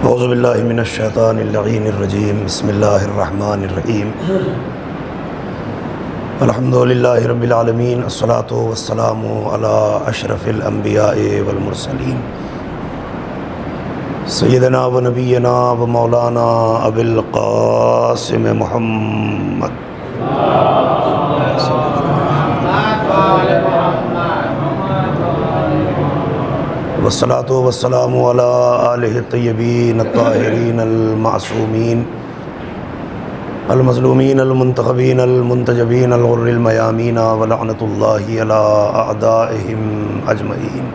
اعوذ باللہ من الشیطان اللعین الرجیم بسم اللہ الرحمن الرحیم الحمدللہ رب العالمین الصلاۃ والسلام علی اشرف الانبیاء والمرسلین سیدنا و نبینا و مولانا ابی القاسم محمد والصلاۃ والسلام علی آلہ الطیبین الطاہرین المعصومین المظلومین المنتخبین المنتجبین الغر المیامین ولعنۃ اللہ علی اعدائہم اجمعین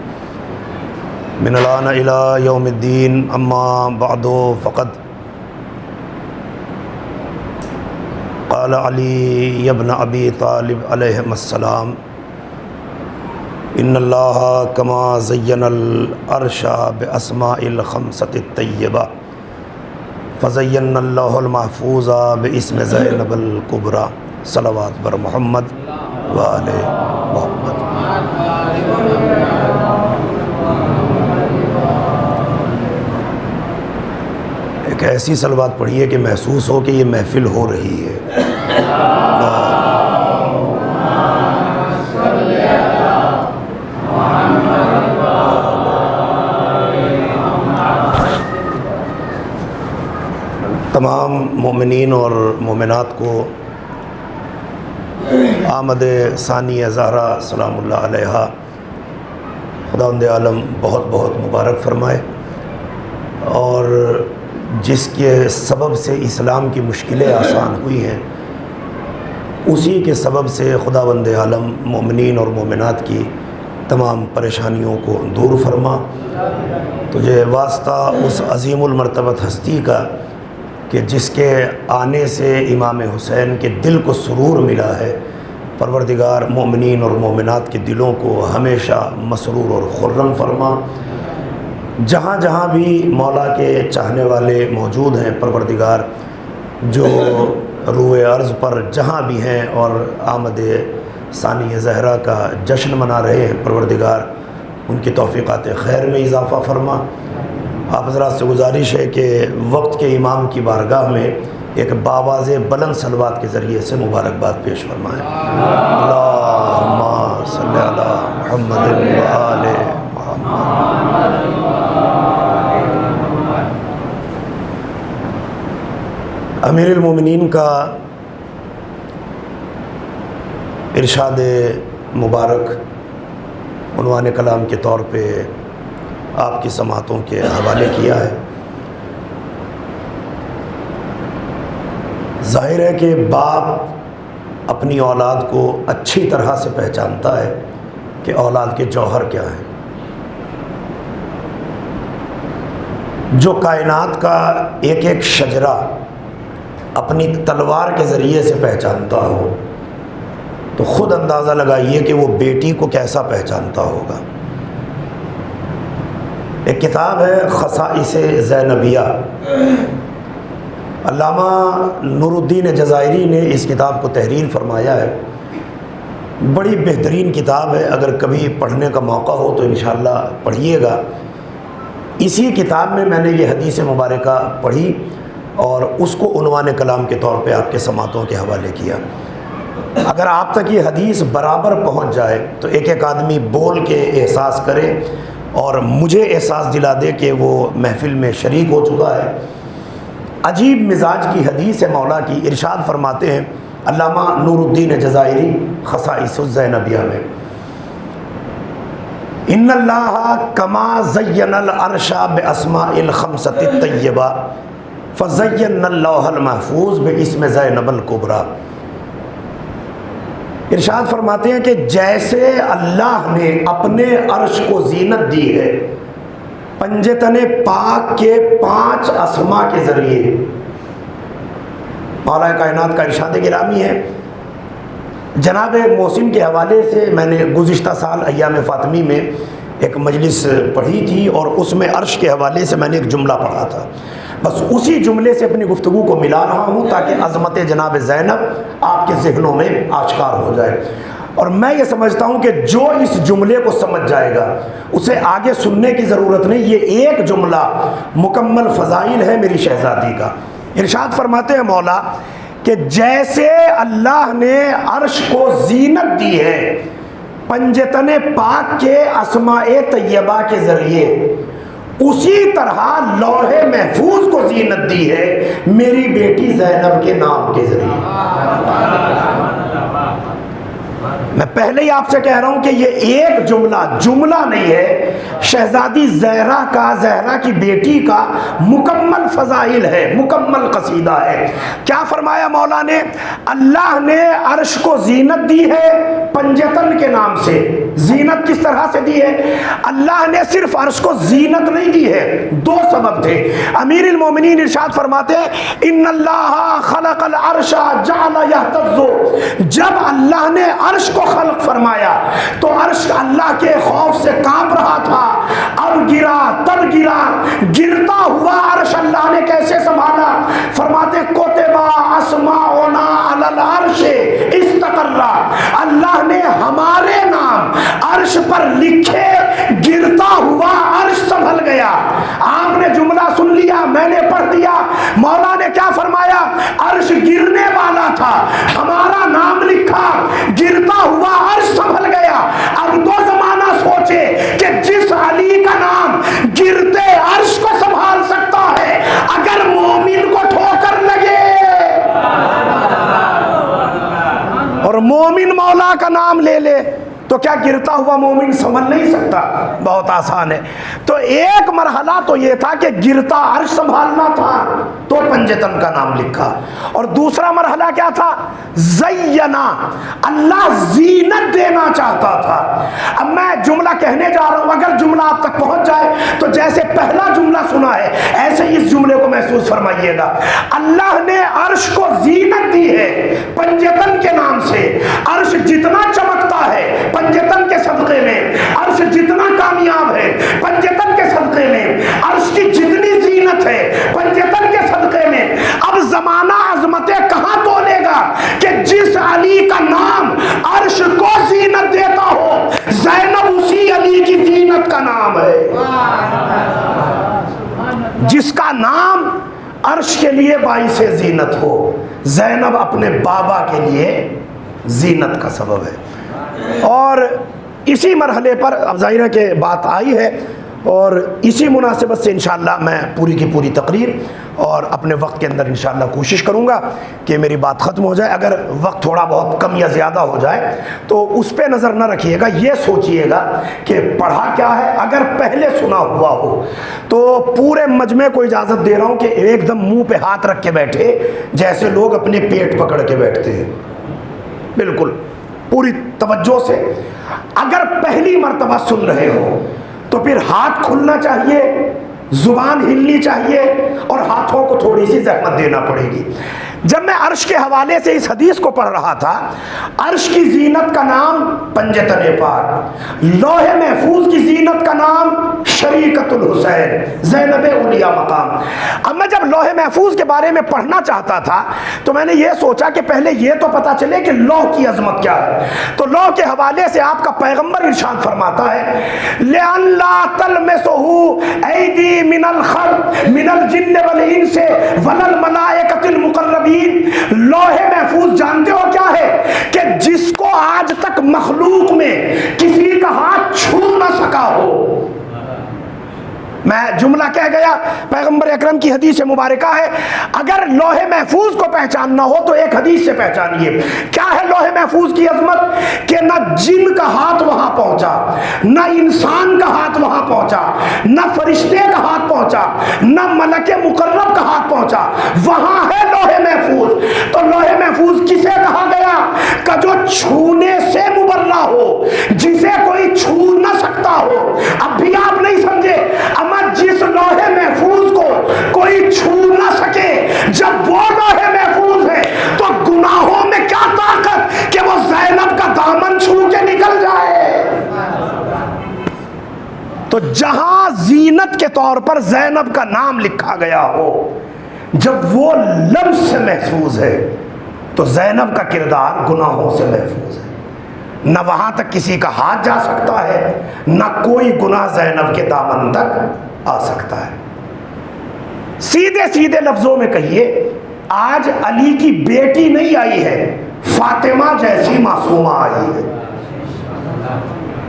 من الآن الی یوم الدین اما بعد فقد قال علی ابن ابی طالب علیہ السلام ان اللہ کما زین العرش باسماء الخمسۃ الطیبہ فزین اللوح المحفوظ باسم زینب الکبریٰ صلوات بر محمد و آل محمد۔ ایک ایسی صلوات پڑھیے کہ محسوس ہو کہ یہ محفل ہو رہی ہے۔ تمام مومنین اور مومنات کو آمد ثانی زہرا سلام اللہ علیہا خداوند عالم بہت بہت مبارک فرمائے، اور جس کے سبب سے اسلام کی مشکلیں آسان ہوئی ہیں اسی کے سبب سے خداوند عالم مومنین اور مومنات کی تمام پریشانیوں کو دور فرما۔ تجھے واسطہ اس عظیم المرتبت ہستی کا کہ جس کے آنے سے امام حسین کے دل کو سرور ملا ہے، پروردگار مومنین اور مومنات کے دلوں کو ہمیشہ مسرور اور خرم فرما۔ جہاں جہاں بھی مولا کے چاہنے والے موجود ہیں، پروردگار جو روئے ارض پر جہاں بھی ہیں اور آمد ثانی زہرا کا جشن منا رہے ہیں، پروردگار ان کی توفیقات خیر میں اضافہ فرما۔ آپ حضرات سے گزارش ہے کہ وقت کے امام کی بارگاہ میں ایک باواز بلند صلوات کے ذریعے سے مبارکباد پیش فرمائیں۔ اللہم صلی علی محمد و آل محمد۔ امیر المومنین کا ارشاد مبارک عنوان کلام کے طور پہ آپ کی سماعتوں کے حوالے کیا ہے۔ ظاہر ہے کہ باپ اپنی اولاد کو اچھی طرح سے پہچانتا ہے کہ اولاد کے جوہر کیا ہیں۔ جو کائنات کا ایک ایک شجرہ اپنی تلوار کے ذریعے سے پہچانتا ہو تو خود اندازہ لگائیے کہ وہ بیٹی کو کیسا پہچانتا ہوگا۔ ایک کتاب ہے خصائص زینبیہ، علامہ نور الدین جزائری نے اس کتاب کو تحریر فرمایا ہے۔ بڑی بہترین کتاب ہے، اگر کبھی پڑھنے کا موقع ہو تو انشاءاللہ پڑھیے گا۔ اسی کتاب میں نے یہ حدیث مبارکہ پڑھی اور اس کو عنوان کلام کے طور پہ آپ کے سماعتوں کے حوالے کیا۔ اگر آپ تک یہ حدیث برابر پہنچ جائے تو ایک ایک آدمی بول کے احساس کرے اور مجھے احساس دلا دے کہ وہ محفل میں شریک ہو چکا ہے۔ عجیب مزاج کی حدیث ہے مولا کی، ارشاد فرماتے ہیں علامہ نور الدین جزائری خصائص الزینبیہ میں، ان اللہ کما زین العرش باسماء الخمسۃ الطیبہ فزین اللوح المحفوظ باسم زینب الکبریٰ۔ ارشاد فرماتے ہیں کہ جیسے اللہ نے اپنے عرش کو زینت دی ہے پنجتن پاک کے 5 اسما کے ذریعے، مولا کائنات کا ارشاد گرامی ہے۔ جناب محسن کے حوالے سے میں نے گزشتہ سال ایام فاطمی میں ایک مجلس پڑھی تھی اور اس میں عرش کے حوالے سے میں نے ایک جملہ پڑھا تھا، بس اسی جملے سے اپنی گفتگو کو ملا رہا ہوں تاکہ عظمت جناب زینب آپ کے ذہنوں میں آشکار ہو جائے۔ اور میں یہ سمجھتا ہوں کہ جو اس جملے کو سمجھ جائے گا اسے آگے سننے کی ضرورت نہیں. یہ ایک جملہ مکمل فضائل ہے میری شہزادی کا. ارشاد فرماتے ہیں مولا کہ جیسے اللہ نے عرش کو زینت دی ہے پنجتن پاک کے اسماء طیبہ کے ذریعے، اسی طرح لوح محفوظ کو زینت دی ہے میری بیٹی زینب کے نام کے ذریعے. میں پہلے ہی آپ سے کہہ رہا ہوں کہ یہ ایک جملہ نہیں ہے، شہزادی زہرا کی بیٹی کا مکمل فضائل ہے، مکمل قصیدہ ہے. کیا فرمایا مولا نے؟ اللہ نے عرش کو زینت دی ہے پنجتن کے نام سے. زینت کس طرح سے دی ہے؟ اللہ نے صرف عرش کو زینت نہیں دی ہے، دو سبب تھے. امیر المومنین ارشاد فرماتے ہیں ان اللہ خلق العرش جعل یہتز. جب اللہ نے عرش کو خلق فرمایا تو عرش اللہ کے خوف سے کانپ رہا تھا. اب گرا تب گرا، گرتا ہوا عرش اللہ نے کیسے سنبھالا؟ فرماتے کتبا اسماؤنا علی العرش استقر. اللہ نے ہمارے نام عرش پر لکھے، گرتا ہوا عرش سنبھل گیا. آپ نے جملہ سن لیا، میں نے پڑھ دیا. مولا نے کیا فرمایا؟ عرش گرنے والا تھا، ہمارا نام لکھا، گرتا ہوا عرش سنبھل گیا. اب دو زمانہ سوچے کہ جس علی کا نام گرتے عرش کو سنبھال سکتا ہے، اگر مومن کو ٹھوکر لگے اور مومن مولا کا نام لے لے تو کیا گرتا ہوا مومن سنبھل نہیں سکتا؟ بہت آسان ہے. تو ایک مرحلہ تو یہ تھا کہ گرتا عرش سنبھالنا تھا تو پنجتن کا نام لکھا. اور دوسرا مرحلہ کیا تھا؟ زینا، اللہ زینت دینا چاہتا تھا. اب میں جملہ کہنے جا رہا ہوں، اگر جملہ آپ تک پہنچ جائے تو جیسے پہلا جملہ سنا ہے ایسے اس جملے کو محسوس فرمائیے گا. اللہ نے عرش کو زینت دی ہے پنجتن کے نام سے. عرش جتنا چمکتا ہے پنجتن کے صدقے میں، عرش جتنا کامیاب ہے پنجتن کے صدقے میں، عرش کی جتنی زینت ہے پنجتن کے صدقے میں. اب زمانہ عظمتیں کہاں تولے گا کہ جس علی کا نام عرش کو زینت دیتا ہو، زینب اسی علی کی زینت کا نام ہے. جس کا نام عرش کے لیے باعث زینت ہو، زینب اپنے بابا کے لیے زینت کا سبب ہے. اور اسی مرحلے پر اب ظاہر ہے کہ بات آئی ہے، اور اسی مناسبت سے انشاءاللہ میں پوری کی پوری تقریر اور اپنے وقت کے اندر انشاءاللہ کوشش کروں گا کہ میری بات ختم ہو جائے. اگر وقت تھوڑا بہت کم یا زیادہ ہو جائے تو اس پہ نظر نہ رکھیے گا، یہ سوچئے گا کہ پڑھا کیا ہے. اگر پہلے سنا ہوا ہو تو پورے مجمع کو اجازت دے رہا ہوں کہ ایک دم منہ پہ ہاتھ رکھ کے بیٹھے جیسے لوگ اپنے پیٹ پکڑ کے بیٹھتے ہیں، بالکل پوری توجہ سے. اگر پہلی مرتبہ سن رہے ہو تو پھر ہاتھ کھلنا چاہیے، زبان ہلنی چاہیے اور ہاتھوں کو تھوڑی سی زحمت دینا پڑے گی. جب میں عرش کے حوالے سے اس حدیث کو پڑھ رہا تھا، عرش کی زینت کا نام پنجتن پاک، لوح محفوظ کی زینت کا نام شریکت الحسین، زینب اولیاء مقام. اب میں جب لوح محفوظ کے بارے میں پڑھنا چاہتا تھا تو میں نے یہ سوچا کہ پہلے یہ تو پتا چلے کہ لوح کی عظمت کیا ہے. تو لوح کے حوالے سے آپ کا پیغمبر ارشاد فرماتا ہے لِأَنْ لَا تَلْمِسُهُ أَيْدِي مِنَ الْخَلْقِ مِنَ الْجِنِّ وَالْإِنسِ وَلَا الْمَلَائِكَةِ الْمُقَرَّبِينَ. لوح محفوظ جانتے ہو کیا ہے؟ کہ جس کو آج تک مخلوق میں کسی کا ہاتھ چھو نہ سکا ہو. میں جملہ کہہ گیا، پیغمبر اکرم کی حدیث مبارکہ ہے. اگر لوح محفوظ کو پہچاننا ہو تو ایک حدیث سے پہچانیے. کیا ہے لوح محفوظ کی عظمت؟ کہ نہ جن کا ہاتھ وہاں پہنچا، نہ انسان کا ہاتھ وہاں پہنچا، نہ فرشتے کا ہاتھ پہنچا، نہ ملک مقرب کا ہاتھ پہنچا. وہاں ہے لوح محفوظ. تو لوح محفوظ کسے کہا گیا؟ کہ جو چھونے سے مبرہ ہو، جسے کوئی چھو نہ سکتا ہو. اب بھی آپ نہیں سمجھے. جس لوح محفوظ کو کوئی چھو نہ سکے، جب وہ لوح محفوظ ہے تو گناہوں میں کیا طاقت کہ وہ زینب کا دامن چھو کے نکل جائے. تو جہاں زینت کے طور پر زینب کا نام لکھا گیا ہو، جب وہ لمس سے محفوظ ہے تو زینب کا کردار گناہوں سے محفوظ ہے. نہ وہاں تک کسی کا ہاتھ جا سکتا ہے، نہ کوئی گناہ زینب کے دامن تک آ سکتا ہے۔ سیدھے سیدھے لفظوں میں کہیے، آج علی کی بیٹی نہیں آئی ہے، فاطمہ جیسی معصومہ آئی ہے۔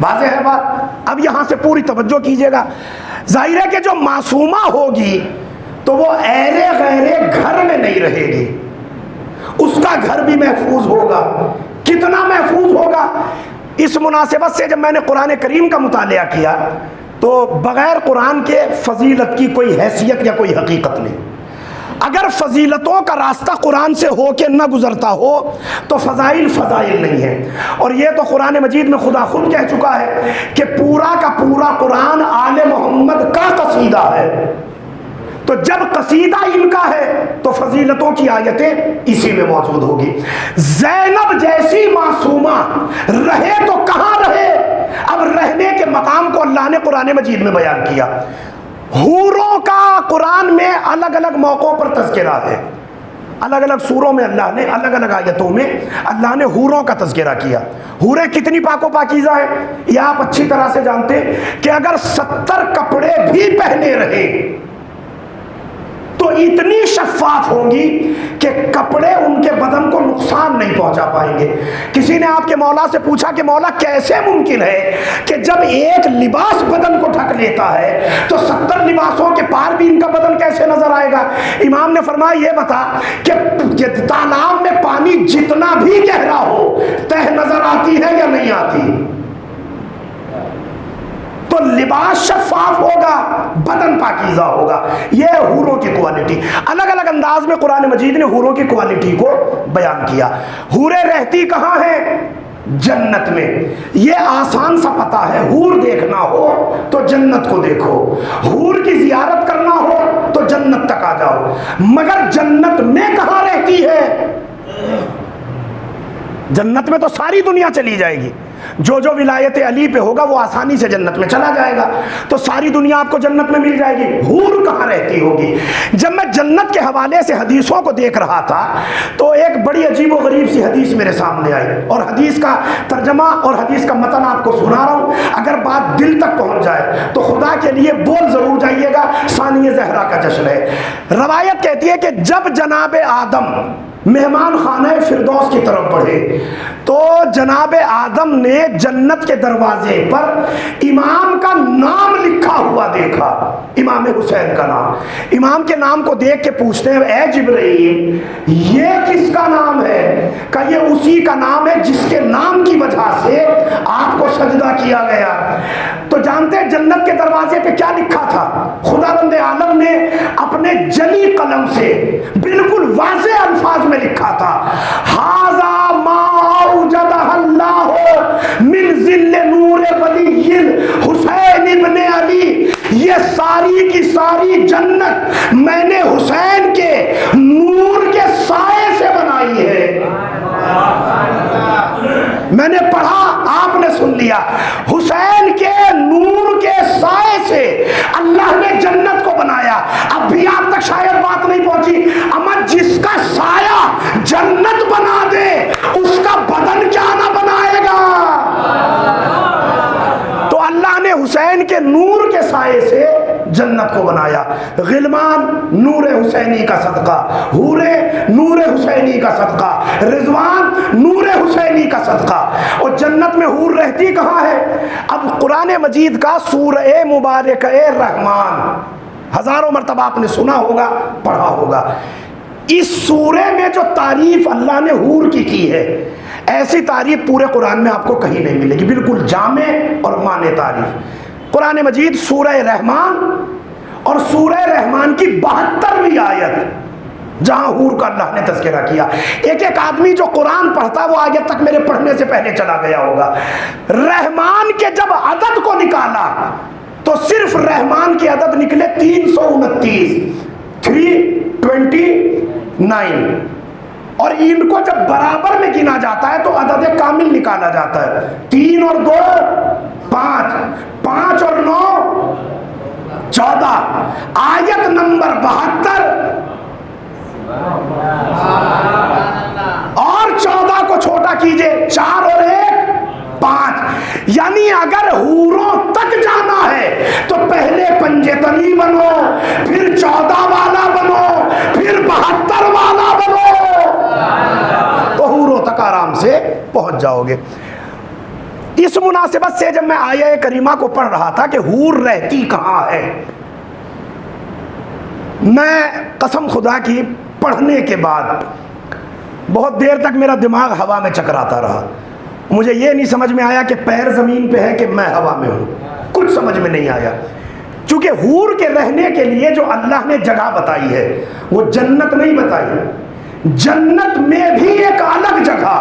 واضح ہے بات؟ اب یہاں سے پوری توجہ کیجئے گا۔ ظاہر ہے کہ جو معصومہ ہوگی تو وہ ایرے غیرے گھر میں نہیں رہے گی، اس کا گھر بھی محفوظ ہوگا۔ کتنا محفوظ ہوگا؟ اس مناسبت سے جب میں نے قرآن کریم کا مطالعہ کیا تو بغیر قرآن کے فضیلت کی کوئی حیثیت یا کوئی حقیقت نہیں۔ اگر فضیلتوں کا راستہ قرآن سے ہو کے نہ گزرتا ہو تو فضائل نہیں ہے۔ اور یہ تو قرآن مجید میں خدا خود کہہ چکا ہے کہ پورا کا پورا قرآن آل محمد کا قصیدہ ہے۔ تو جب قصیدہ ان کا ہے تو فضیلتوں کی آیتیں اسی میں موجود ہوگی۔ زینب جیسی معصومہ رہے تو کہاں رہے؟ اب رہنے کے مقام کو اللہ نے قرآن مجید میں بیان کیا۔ حوروں کا قرآن میں الگ الگ موقعوں پر تذکرہ ہے، الگ الگ سوروں میں اللہ نے، الگ الگ آیتوں میں اللہ نے حوروں کا تذکرہ کیا۔ حوریں کتنی پاک و پاکیزہ ہیں یہ آپ اچھی طرح سے جانتے ہیں کہ اگر 70 کپڑے بھی پہنے رہے تو اتنی شفاف ہوں گی کہ کپڑے ان کے بدن کو نقصان نہیں پہنچا پائیں گے۔ کسی نے آپ کے مولا سے پوچھا کہ مولا کیسے ممکن ہے کہ جب ایک لباس بدن کو ڈھک لیتا ہے تو 70 لباسوں کے پار بھی ان کا بدن کیسے نظر آئے گا؟ امام نے فرمایا یہ بتا کہ تالاب میں پانی جتنا بھی گہرا ہو تہ نظر آتی ہے یا نہیں آتی؟ تو لباس شفاف ہوگا، بدن پاکیزہ ہوگا۔ یہ حوروں کی کوالٹی، الگ الگ انداز میں قرآن مجید نے حوروں کی کوالٹی کو بیان کیا۔ حوریں رہتی کہاں ہیں؟ جنت میں۔ یہ آسان سا پتہ ہے، حور دیکھنا ہو تو جنت کو دیکھو، حور کی زیارت کرنا ہو تو جنت تک آ جاؤ۔ مگر جنت میں کہاں رہتی ہے؟ جنت میں تو ساری دنیا چلی جائے گی، جو جو ولایت علی پہ ہوگا وہ آسانی سے جنت میں چلا جائے گا، تو ساری دنیا آپ کو جنت میں مل جائے گی۔ حور کہاں رہتی ہوگی؟ جب میں جنت کے حوالے سے حدیثوں کو دیکھ رہا تھا تو ایک بڑی عجیب و غریب سی حدیث میرے سامنے آئی، اور حدیث کا ترجمہ اور حدیث کا متن آپ کو سنا رہا ہوں۔ اگر بات دل تک پہنچ جائے تو خدا کے لیے بول ضرور جائیے گا، ثانیہ زہرا کا جشن ہے۔ روایت کہتی ہے کہ جب جناب آدم مہمان خانہ فردوس کی طرف بڑھے تو جناب آدم نے جنت کے دروازے پر امام کا نام لکھا ہوا دیکھا، امام حسین کا نام۔ امام کے نام کو دیکھ کے پوچھتے ہیں اے جبرائیل یہ کس کا نام ہے؟ کہ یہ اسی کا نام ہے جس کے نام کی وجہ سے آپ کو سجدہ کیا گیا۔ تو جانتے ہیں جنت کے دروازے پہ کیا لکھا تھا؟ خداوند عالم نے اپنے جلی قلم سے بالکل واضح الفاظ میں لکھا تھا، ھذا ما اوجدہ اللہ من ذل نور ولی حسین ابن علی، یہ ساری کی ساری جنت میں نے حسین کے نور کے سائے سے بنائی ہے۔ میں نے پڑھا، آپ نے سن لیا، حسین کے نور کے سائے سے اللہ نے جنت کو بنایا۔ اب بھی آپ تک شاید بات نہیں پہنچی، اما جس کا سایہ جنت بنا دے اس کا بدن کیا نہ بنائے گا؟ تو اللہ نے حسین کے نور کے سائے سے جنت کو بنایا۔ غلمان نور حسینی کا صدقہ، حورے نور حسینی کا صدقہ، رضوان نور حسینی کا صدقہ۔ اور جنت میں حور رہتی کہاں ہے؟ اب قرآن مجید کا سورہ مبارکہ رحمان ہزاروں مرتبہ آپ نے سنا ہوگا، پڑھا ہوگا۔ اس سورے میں جو تعریف اللہ نے حور کی ہے، ایسی تعریف پورے قرآن میں آپ کو کہیں نہیں ملے گی، بالکل جامع اور معنی تعریف۔ قرآن مجید سورہ رحمان اور سورہ رحمان کی 72ویں آیت جہاں حور کا اللہ نے تذکرہ کیا۔ ایک ایک آدمی جو قرآن پڑھتا وہ آگے تک میرے پڑھنے سے پہلے چلا گیا ہوگا۔ رحمان کے جب عدد کو نکالا تو صرف رحمان کی عدد نکلے 329، 329، اور ان کو جب برابر میں گنا جاتا ہے تو عدد کامل نکالا جاتا ہے۔ 3 اور 2 5، 5 اور 9 14۔ آیت نمبر 72 اور 14 کو چھوٹا کیجئے، 4 اور 1 یعنی اگر حوروں تک جانا ہے تو پہلے پنجتنی بنو، پھر 14 والا بنو، پھر 72 والا بنو، تو حوروں تک آرام سے پہنچ جاؤ گے۔ اس مناسبت سے جب میں آیہ کریمہ کو پڑھ رہا تھا کہ حور رہتی کہاں ہے، میں قسم خدا کی پڑھنے کے بعد بہت دیر تک میرا دماغ ہوا میں چکراتا رہا۔ مجھے یہ نہیں سمجھ میں آیا کہ پیر زمین پہ ہے کہ میں ہوا میں ہوں، کچھ سمجھ میں نہیں آیا، چونکہ حور کے رہنے کے لیے جو اللہ نے جگہ بتائی ہے وہ جنت نہیں بتائی، جنت میں بھی ایک الگ جگہ۔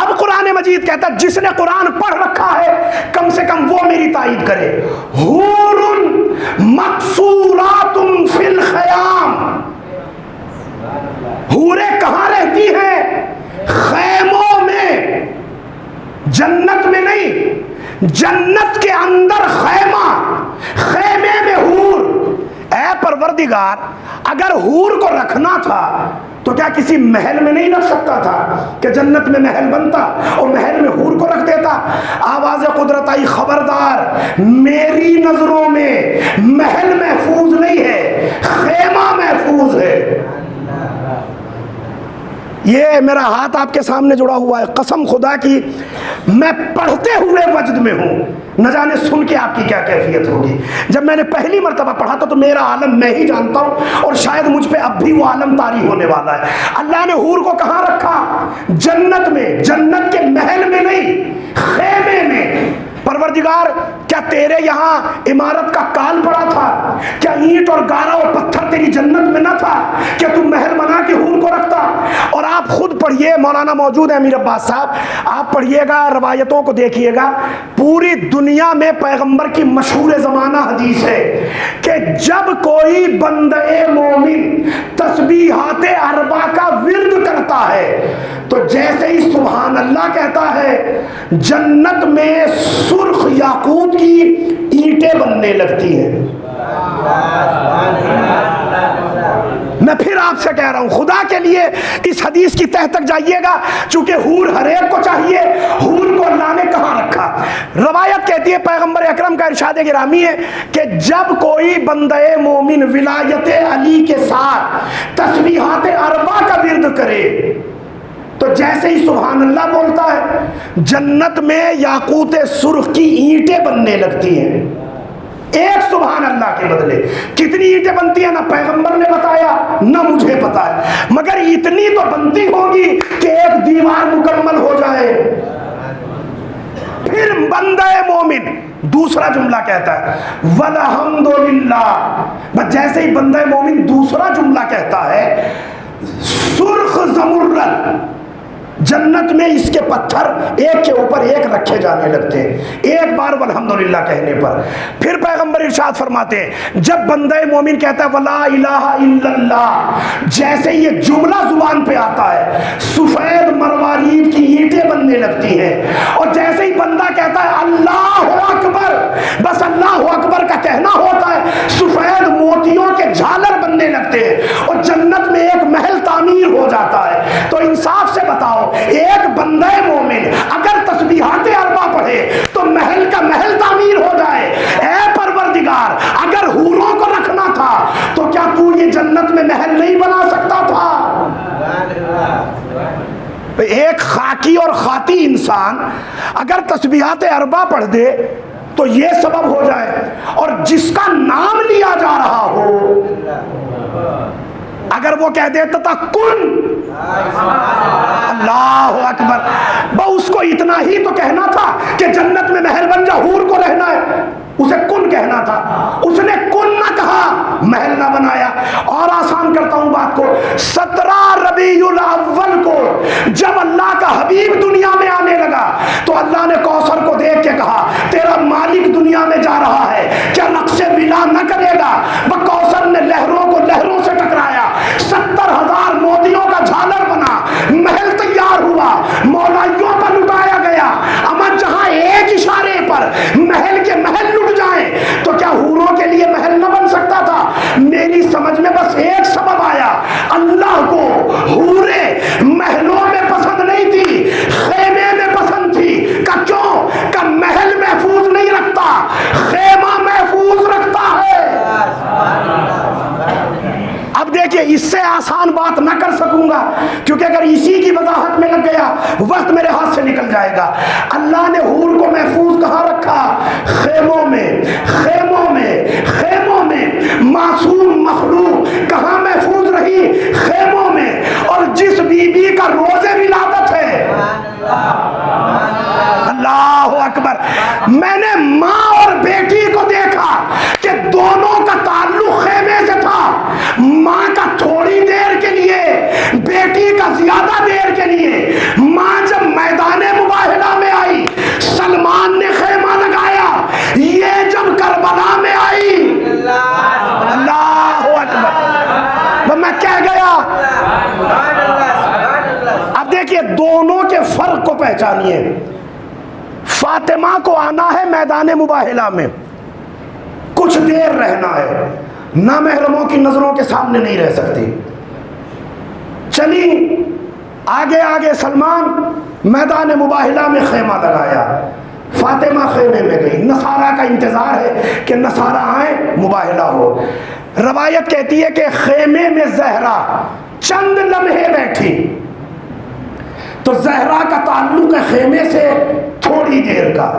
اب قرآن مجید کہتا ہے جس نے قرآن پڑھ رکھا ہے کم سے کم وہ میری تائید کرے، حور مقصورات فی الخیام، حوریں کہاں رہتی ہیں؟ خیموں میں، جنت میں نہیں، جنت کے اندر خیمہ، خیمے میں حور۔ اے پروردگار، اگر حور کو رکھنا تھا تو کیا کسی محل میں نہیں رکھ سکتا تھا کہ جنت میں محل بنتا اور محل میں حور کو رکھ دیتا؟ آواز قدرت آئی، خبردار، میری نظروں میں محل محفوظ نہیں ہے، خیمہ محفوظ ہے۔ یہ میرا ہاتھ آپ کے سامنے جڑا ہوا ہے، قسم خدا کی میں پڑھتے ہوئے وجد میں ہوں، نہ جانے سن کے آپ کی کیا کیفیت ہوگی۔ جب میں نے پہلی مرتبہ پڑھا تھا تو میرا عالم میں ہی جانتا ہوں، اور شاید مجھ پہ اب بھی وہ عالم طاری ہونے والا ہے۔ اللہ نے حور کو کہاں رکھا؟ جنت میں، جنت کے محل میں نہیں، خیمے میں۔ پروردگار، کیا تیرے یہاں عمارت کا کال پڑا تھا؟ کیا اینٹ اور گارا اور پتھر تیری جنت میں نہ تھا کہ تم محل بنا کے حور کو رکھتا؟ اور آپ خود پڑھیے، مولانا موجود ہے امیر عباس صاحب، آپ پڑھیے گا، روایتوں کو دیکھیے گا، پوری دنیا میں پیغمبر کی مشہور زمانہ حدیث ہے کہ جب کوئی بندہ مومن تسبیحات اربع کا ورد کرتا ہے تو جیسے ہی سبحان اللہ کہتا ہے، جنت میں سرخ یاقوت کی اینٹیں بننے لگتی ہیں۔ میں پھر آپ سے کہہ رہا ہوں، خدا کے لیے اس حدیث کی تہ تک جائیے گا، چونکہ حور ہر ایک کو چاہیے۔ حور کو اللہ نے کہاں رکھا؟ روایت کہتی ہے، پیغمبر اکرم کا ارشاد گرامی ہے کہ جب کوئی بندہ مومن ولایت علی کے ساتھ تسبیحات اربع کا ورد کرے تو جیسے ہی سبحان اللہ بولتا ہے، جنت میں یاقوت سرخ کی اینٹیں بننے لگتی ہیں۔ ایک سبحان اللہ کے بدلے کتنی اینٹیں بنتی ہیں نہ پیغمبر نے بتایا نہ مجھے پتا ہے، مگر اتنی تو بنتی ہوگی کہ ایک دیوار مکمل ہو جائے۔ پھر بندہ مومن دوسرا جملہ کہتا ہے، وَالْحَمْدُلِلَّہ، بس جیسے ہی بندہ مومن دوسرا جملہ کہتا ہے، سرخ زمرد، جنت میں اس کے پتھر ایک کے اوپر ایک رکھے جانے لگتے ہیں ایک بار والحمدللہ کہنے پر۔ پھر پیغمبر ارشاد فرماتے ہیں، جب بندہ مومن کہتا ہے وَلَا إِلَهَ إِلَّا اللَّهُ، جیسے یہ جملہ زبان پہ آتا ہے سفید مروارید کی اینٹیں بننے لگتی ہیں، اور جیسے ہی بندہ کہتا ہے اللہ اکبر، بس اللہ اکبر کا کہنا ہوتا ہے سفید موتیوں کے جھالر بننے لگتے ہیں اور جنت میں ایک محل تعمیر ہو جاتا ہے۔ تو انصاف سے بتاؤ، ایک بندہ مومن اگر تسبیحات اربع پڑھے تو محل کا محل تعمیر ہو جائے۔ اے پروردگار، اگر حوروں کو رکھنا تھا تو کیا تو یہ جنت میں محل نہیں بنا سکتا تھا؟ ایک خاکی اور خاطی انسان اگر تسبیحات اربع پڑھ دے تو یہ سبب ہو جائے، اور جس کا نام لیا جا رہا ہو اگر وہ کہہ دیتا تھا کن، اللہ اکبر، اس کو اتنا ہی تو کہنا تھا کہ جنت میں محل بن جا، حور کو رہنا ہے، اسے کن کہنا تھا، اس نے کن نہ کہا، محل نہ بنایا۔ اور آسان کرتا ہوں بات کو، 17 ربیع الاول کو جب اللہ کا حبیب دنیا میں آنے لگا تو اللہ نے کوثر کو دیکھ کے کہا تیرا مالک دنیا میں جا رہا ہے، کیا رقص ولا نہ کرے گا؟ وہ کوثر نے لہروں کو لہروں سے ٹکرایا، 70,000 موتیوں کا جھالر بنا، محل تیار ہوا، مولائیوں پر لٹایا گیا۔ اما جہاں ایک اشارے پر محل کے محل لٹ جائیں تو کیا حوروں کے لیے محل نہ بن سکتا تھا؟ میری سمجھ میں بس ایک سبب آیا، اللہ کو حوریں محلوں میں پسند نہیں تھی، خیمے میں پسند تھی۔ کا گا، کیونکہ اگر اسی کی وضاحت میں لگ گیا وقت میرے ہاتھ سے نکل جائے گا۔ اللہ نے حور کو محفوظ کہاں رکھا؟ خیموں میں، خیموں میں، خیموں میں۔ معصوم مخلوق کہاں محفوظ رہی؟ خیموں میں۔ اور جس بی بی کا روز ولادت ہے، اللہ اکبر، میں نے ماں اور بیٹی کو دیکھا کہ دونوں کا تعلق خیمے سے تھا، ماں کا تھوڑی دیر کے لیے، بیٹی کا زیادہ دیر کے لیے۔ ماں جب میدان مباہلہ میں آئی سلمان نے خیمہ لگایا، یہ جب کربلا میں آئی، اللہ اکبر، میں کہہ گیا۔ اب دیکھیے دونوں کے فرق کو پہچانیے۔ فاطمہ کو آنا ہے میدان مباہلہ میں، کچھ دیر رہنا ہے، نامحرموں کی نظروں کے سامنے نہیں رہ سکتی، چلی آگے آگے۔ سلمان میدان مباہلہ میں خیمہ لگایا، فاطمہ خیمے میں گئی۔ نصارہ کا انتظار ہے کہ نصارہ آئیں مباہلہ ہو۔ روایت کہتی ہے کہ خیمے میں زہرا چند لمحے بیٹھی، تو زہرا کا تعلق ہے خیمے سے تھوڑی دیر کا۔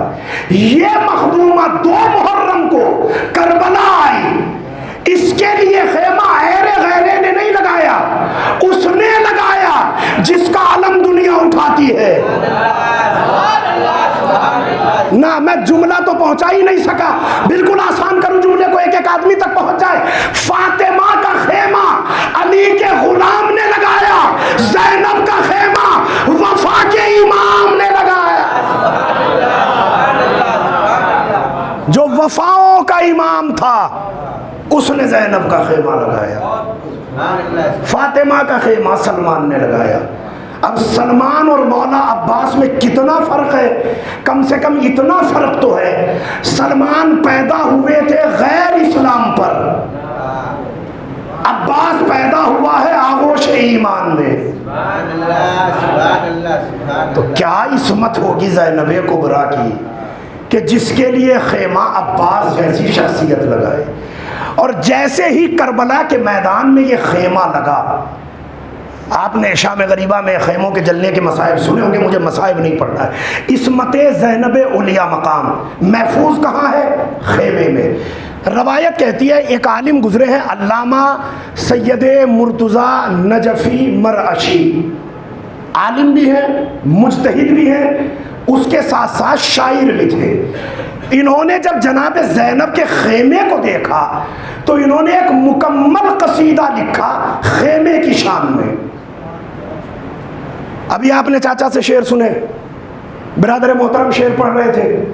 یہ مخدومہ 2 محرم کو کربلا آئی، اس کے لیے خیمہ ایرے غیرے نے نہیں لگایا، اس نے لگایا جس کا علم دنیا اٹھاتی ہے۔ نہ میں جملہ تو پہنچا ہی نہیں سکا، بالکل آسان کروں جملے کو، ایک ایک آدمی تک پہنچ جائے۔ فاطمہ کا خیمہ علی کے غلام نے لگایا، زینب کا خیمہ وفا کے امام نے لگایا، جو وفاؤں کا امام تھا اس نے زینب کا خیمہ لگایا۔ فاطمہ کا خیمہ سلمان نے لگایا۔ اب سلمان اور مولا عباس میں کتنا فرق ہے؟ کم سے کم اتنا فرق تو ہے، سلمان پیدا ہوئے تھے غیر اسلام پر، عباس پیدا ہوا ہے آغوش ایمان میں۔ تو کیا عصمت ہوگی زینب کبریٰ کی کہ جس کے لیے خیمہ عباس جیسی شخصیت لگائے۔ اور جیسے ہی کربلا کے میدان میں یہ خیمہ لگا، آپ نے شام غریبہ میں خیموں کے جلنے کے مصائب سنے ہوں گے، مجھے مصائب نہیں پڑھنا ہے۔ عصمت زینب علیہ مقام محفوظ کہاں ہے؟ خیمے میں۔ روایت کہتی ہے، ایک عالم گزرے ہیں علامہ سید مرتضیٰ نجفی مرعشی، عالم بھی ہیں، مجتہد بھی ہیں، اس کے ساتھ ساتھ شاعر بھی تھے۔ انہوں نے جب جناب زینب کے خیمے کو دیکھا تو انہوں نے ایک مکمل قصیدہ لکھا خیمے کی شان میں۔ ابھی آپ نے چاچا سے شعر سنے، برادر محترم شعر پڑھ رہے تھے،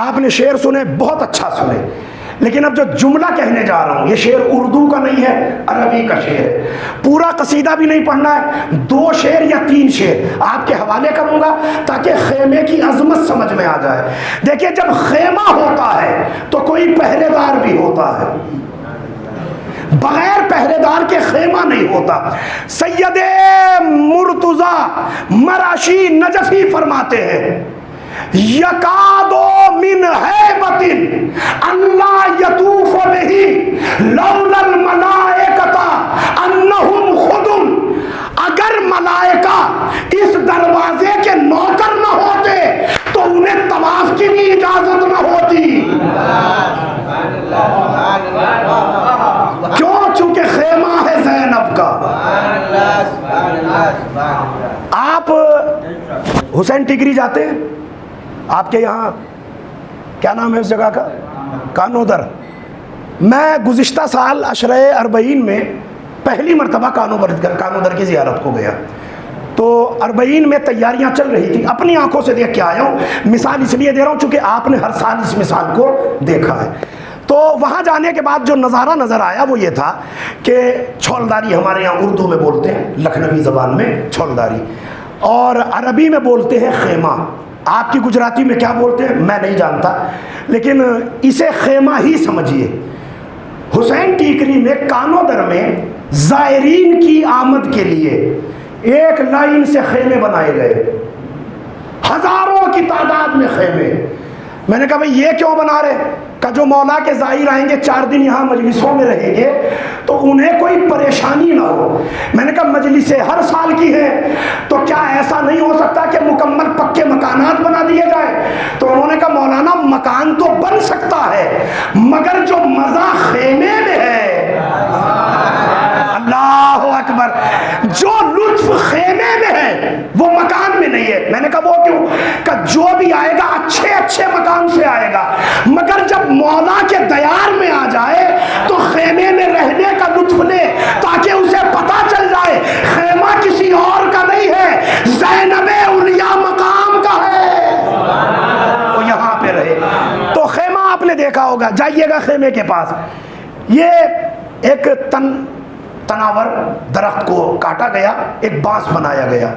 آپ نے شعر سنے، بہت اچھا سنے، لیکن اب جو جملہ کہنے جا رہا ہوں یہ شعر اردو کا نہیں ہے، عربی کا شعر ہے۔ پورا قصیدہ بھی نہیں پڑھنا ہے، 2 شعر یا 3 شعر آپ کے حوالے کروں گا تاکہ خیمے کی عظمت سمجھ میں آ جائے۔ دیکھیے جب خیمہ ہوتا ہے تو کوئی پہرے دار بھی ہوتا ہے، بغیر پہرے دار کے خیمہ نہیں ہوتا۔ سید مرتضیٰ مرعشی نجفی فرماتے ہیں، یکادو من ہیبت اللہ یطوف بہ لولا الملائکۃ انہم خدم۔ اگر ملائکہ اس دروازے کے نوکر نہ ہوتے تو انہیں طواف کی بھی اجازت نہ ہوتی۔ کیوں؟ چونکہ خیمہ ہے زینب کا۔ آپ حسین ٹگری جاتے ہیں؟ آپ کے یہاں کیا نام ہے اس جگہ کا؟ کانودر۔ میں گزشتہ سال عشرہ اربعین میں پہلی مرتبہ کانودر کی زیارت کو گیا، تو اربعین میں تیاریاں چل رہی تھی، اپنی آنکھوں سے دیکھ کے آیا ہوں، مثال اس لیے دے رہا ہوں چونکہ آپ نے ہر سال اس مثال کو دیکھا ہے۔ تو وہاں جانے کے بعد جو نظارہ نظر آیا وہ یہ تھا کہ چھولداری ہمارے یہاں اردو میں بولتے ہیں، لکھنوی زبان میں چھولداری، اور عربی میں بولتے ہیں خیمہ۔ آپ کی گجراتی میں کیا بولتے ہیں میں نہیں جانتا، لیکن اسے خیمہ ہی سمجھیے۔ حسین ٹیکری میں کانودر میں زائرین کی آمد کے لیے ایک لائن سے خیمے بنائے گئے، ہزاروں کی تعداد میں خیمے۔ میں نے کہا بھئی یہ کیوں بنا رہے؟ کا جو مولا کے زائر آئیں گے 4 دن یہاں مجلسوں میں رہیں گے تو انہیں کوئی پریشانی نہ ہو۔ میں نے کہا مجلسیں ہر سال کی ہیں تو کیا ایسا نہیں ہو سکتا کہ مکمل پکے مکانات بنا دیے جائیں؟ تو انہوں نے کہا مولانا مکان تو بن سکتا ہے مگر جو مزہ خیمے میں ہے، اللہ اکبر، جو لطف خیمے میں ہے وہ مکان میں نہیں ہے۔ میں نے کہا وہ کیوں؟ کہ جو بھی آئے گا اچھے اچھے مکان سے آئے گا، مگر جب مولا کے دیار میں آ جائے تو خیمے میں رہنے کا لطف لے، تاکہ اسے پتا چل جائے خیمہ کسی اور کا نہیں ہے، زینب اولیاء مقام کا ہے، وہ یہاں پہ رہے۔ تو خیمہ آپ نے دیکھا ہوگا، جائیے گا خیمے کے پاس، یہ ایک تناور درخت کو کاٹا گیا، ایک بانس بنایا گیا،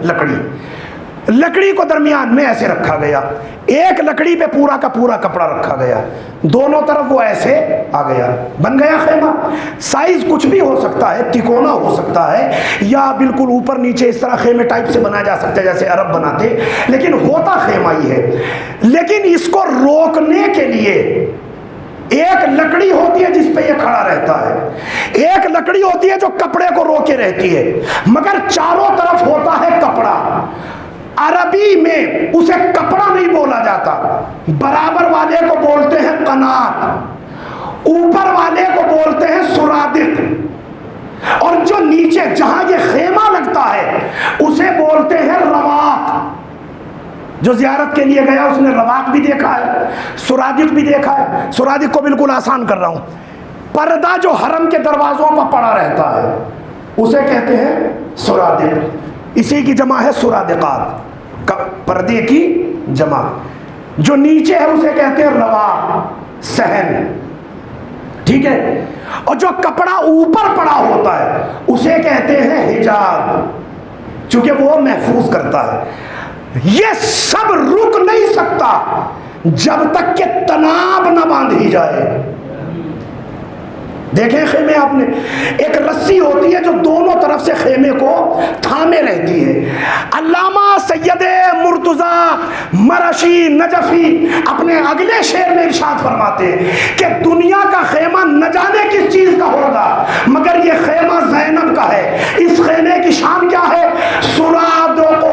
لکڑی کو درمیان میں ایسے رکھا گیا، ایک لکڑی پہ پورا کا پورا کپڑا رکھا گیا، دونوں طرف وہ ایسے آ گیا، بن گیا خیمہ۔ سائز کچھ بھی ہو سکتا ہے، تکونا ہو سکتا ہے یا بالکل اوپر نیچے اس طرح خیمے ٹائپ سے بنایا جا سکتا ہے جیسے عرب بناتے، لیکن ہوتا خیمہ ہی ہے۔ لیکن اس کو روکنے کے لیے ایک لکڑی ہوتی ہے جس پہ یہ کھڑا رہتا ہے، ایک لکڑی ہوتی ہے جو کپڑے کو روکے رہتی ہے، مگر چاروں طرف ہوتا ہے کپڑا۔ عربی میں اسے کپڑا نہیں بولا جاتا، برابر والے کو بولتے ہیں قنات، اوپر والے کو بولتے ہیں سرادق، اور جو نیچے جہاں یہ خیمہ لگتا ہے اسے بولتے ہیں رواق۔ جو زیارت کے لیے گیا اس نے رواق بھی دیکھا ہے، سرادق بھی دیکھا ہے۔ سرادق کو بالکل آسان کر رہا ہوں، پردہ جو حرم کے دروازوں پر پڑا رہتا ہے اسے کہتے ہیں سرادق، اسی کی جمع ہے سرادقات، پردے کی جمع۔ جو نیچے ہے اسے کہتے ہیں رواق، صحن، ٹھیک ہے۔ اور جو کپڑا اوپر پڑا ہوتا ہے اسے کہتے ہیں حجاب، چونکہ وہ محفوظ کرتا ہے۔ یہ سب رک نہیں سکتا جب تک کہ تناب نہ باندھی جائے۔ دیکھیں خیمے آپ نے، ایک رسی ہوتی ہے جو دونوں طرف سے خیمے کو تھامے رہتی ہے۔ علامہ سید مرتضی مرشی نجفی اپنے اگلے شعر میں ارشاد فرماتے ہیں کہ دنیا کا خیمہ نہ جانے کس چیز کا ہوگا مگر یہ خیمہ زینب کا ہے۔ اس خیمے کی شان کیا ہے؟ سرادقہ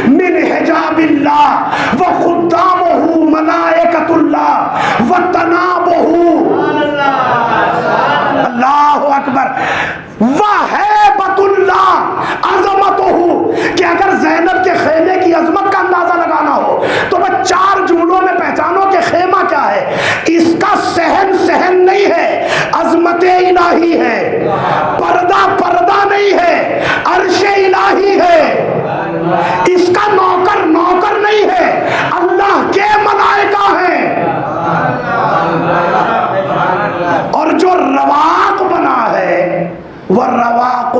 من حجاب اللہ وخدامہ ملائکۃ اللہ وتنابہ، اللہ اکبر، وہیبۃ اللہ عظمتہ، کہ اگر زینب کے خیمے کی عظمت کا اندازہ لگانا ہو تو میں 4 جملوں میں پہچانو کہ خیمہ کیا ہے۔ اس کا صحن نہیں ہے، عظمت الہی ہے، پردہ نہیں ہے، عرش الہی ہے، اس کا نوکر نہیں ہے، اللہ کے ملائکہ ہیں۔ اور جو رواق بنا ہے وہ رواقہ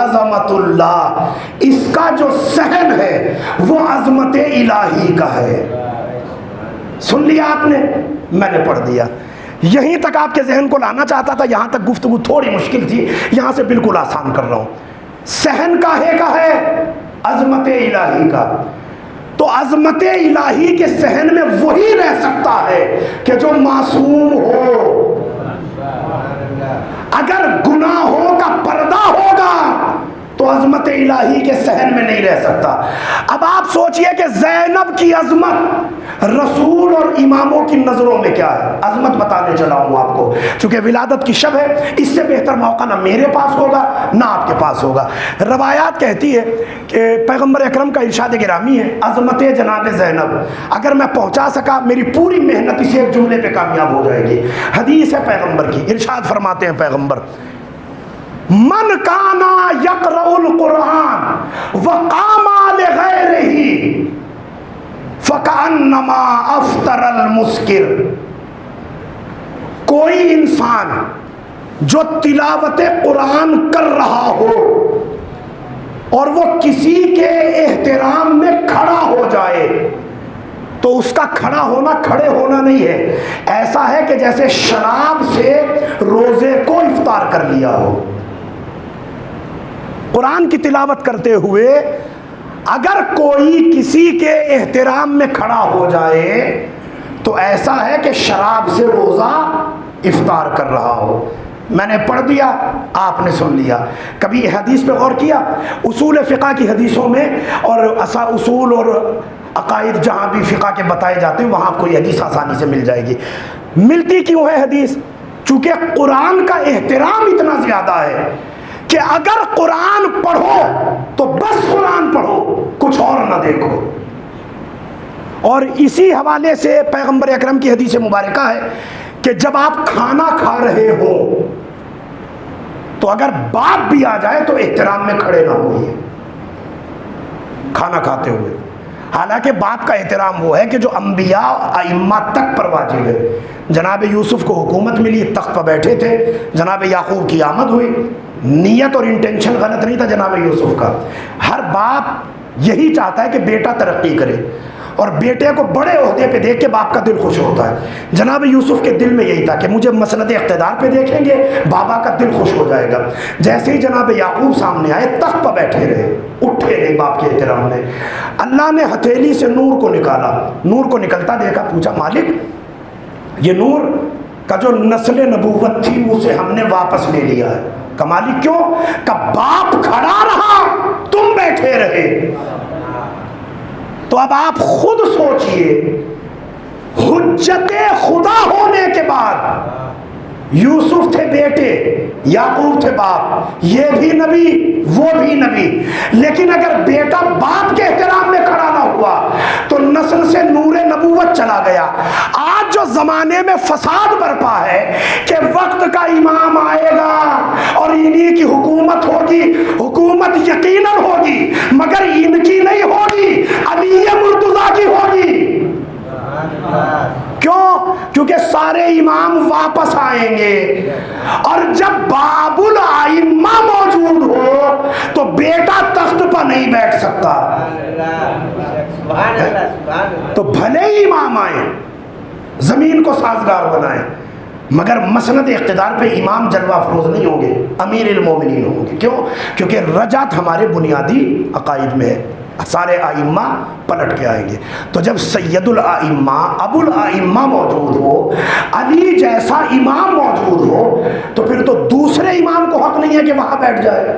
عظمت اللہ، اس کا جو صحن ہے وہ عظمت الہی کا ہے۔ سن لیا آپ نے؟ میں نے پڑھ دیا، یہیں تک آپ کے ذہن کو لانا چاہتا تھا، یہاں تک گفتگو تھوڑی مشکل تھی، یہاں سے بالکل آسان کر رہا ہوں۔ صحن کاہے کا ہے؟ عظمت الہی کا۔ تو عظمت الہی کے صحن میں وہی رہ سکتا ہے کہ جو معصوم ہو۔ اگر گناہوں کا پردہ ہوگا تو عظمت الہی کے صحن میں نہیں رہ سکتا۔ اب آپ سوچئے کہ زینب کی عظمت رسول اور اماموں کی نظروں میں کیا ہے؟ عظمت بتانے چلا ہوں آپ کو، چونکہ ولادت کی شب ہے، اس سے بہتر موقع نہ میرے پاس ہوگا نہ آپ کے پاس ہوگا۔ روایات کہتی ہے کہ پیغمبر اکرم کا ارشاد گرامی ہے، عظمت جناب زینب اگر میں پہنچا سکا میری پوری محنت اسی ایک جملے پہ کامیاب ہو جائے گی۔ حدیث ہے پیغمبر کی، ارشاد فرماتے ہیں پیغمبر، من کانا یقرأ القرآن وقام لغیرہ فکأنما افطر المسکر، کوئی انسان جو تلاوت قرآن کر رہا ہو اور وہ کسی کے احترام میں کھڑا ہو جائے تو اس کا کھڑا ہونا کھڑے ہونا نہیں ہے، ایسا ہے کہ جیسے شراب سے روزے کو افطار کر لیا ہو۔ قرآن کی تلاوت کرتے ہوئے اگر کوئی کسی کے احترام میں کھڑا ہو جائے تو ایسا ہے کہ شراب سے روزہ افطار کر رہا ہو. میں نے پڑھ دیا، آپ نے سن لیا. کبھی حدیث پہ غور کیا؟ اصول فقہ کی حدیثوں میں اور اصول اور عقائد جہاں بھی فقہ کے بتائے جاتے ہیں وہاں آپ کو یہ حدیث آسانی سے مل جائے گی. ملتی کیوں ہے حدیث؟ چونکہ قرآن کا احترام اتنا زیادہ ہے کہ اگر قرآن پڑھو تو بس قرآن پڑھو، کچھ اور نہ دیکھو. اور اسی حوالے سے پیغمبر اکرم کی حدیث مبارکہ ہے کہ جب آپ کھانا کھا رہے ہو تو اگر باپ بھی آ جائے تو احترام میں کھڑے نہ ہوئیے کھانا کھاتے ہوئے. حالانکہ باپ کا احترام وہ ہے کہ جو انبیاء ائمہ تک پر واجب ہے. جناب یوسف کو حکومت ملی، تخت پر بیٹھے تھے، جناب یعقوب کی آمد ہوئی. نیت اور انٹینشن غلط نہیں تھا جناب یوسف کا. ہر باپ یہی چاہتا ہے کہ بیٹا ترقی کرے اور بیٹے کو بڑے عہدے پہ دیکھ کے باپ کا دل خوش ہوتا ہے. جناب یوسف کے دل میں یہی تھا کہ مجھے مسند اقتدار پہ دیکھیں گے بابا کا دل خوش ہو جائے گا. جیسے ہی جناب یعقوب سامنے آئے تخت پر بیٹھے رہے، اٹھے نہیں باپ کے احترام میں. اللہ نے ہتھیلی سے نور کو نکالا، نور کو نکلتا دیکھا، پوچھا مالک یہ نور کا جو نسل نبوت تھی اسے ہم نے واپس لے لیا ہے. کہ مالک کیوں؟ کہ باپ کھڑا رہا تم بیٹھے رہے. تو اب آپ خود سوچئے، حجت خدا ہونے کے بعد یوسف تھے بیٹے، یعقوب تھے باپ، یہ بھی نبی وہ بھی نبی، لیکن اگر بیٹا باپ کے احترام میں کھڑا نہ ہوا تو نسل سے نور نبوت چلا گیا. آج جو زمانے میں فساد برپا ہے کہ وقت کا امام آئے گا اور انہی کی حکومت ہوگی، حکومت یقیناً ہوگی مگر ان کی نہیں ہوگی، علی مرتضیٰ کی ہوگی. کیوں؟ کیونکہ سارے امام واپس آئیں گے اور جب باب الائمہ موجود ہو تو بیٹا تخت پر نہیں بیٹھ سکتا. تو بھلے ہی امام آئیں، زمین کو سازگار بنائیں، مگر مسند اقتدار پہ امام جلوہ افروز نہیں ہوں گے، امیر المومنین ہوں گے. کیوں؟ کیونکہ رجعت ہمارے بنیادی عقائد میں ہے. سارے آئمہ پلٹ کے آئیں گے. تو جب سید الائمہ ابو الائمہ موجود ہو، علی جیسا امام موجود ہو، تو پھر تو دوسرے امام کو حق نہیں ہے کہ وہاں بیٹھ جائے.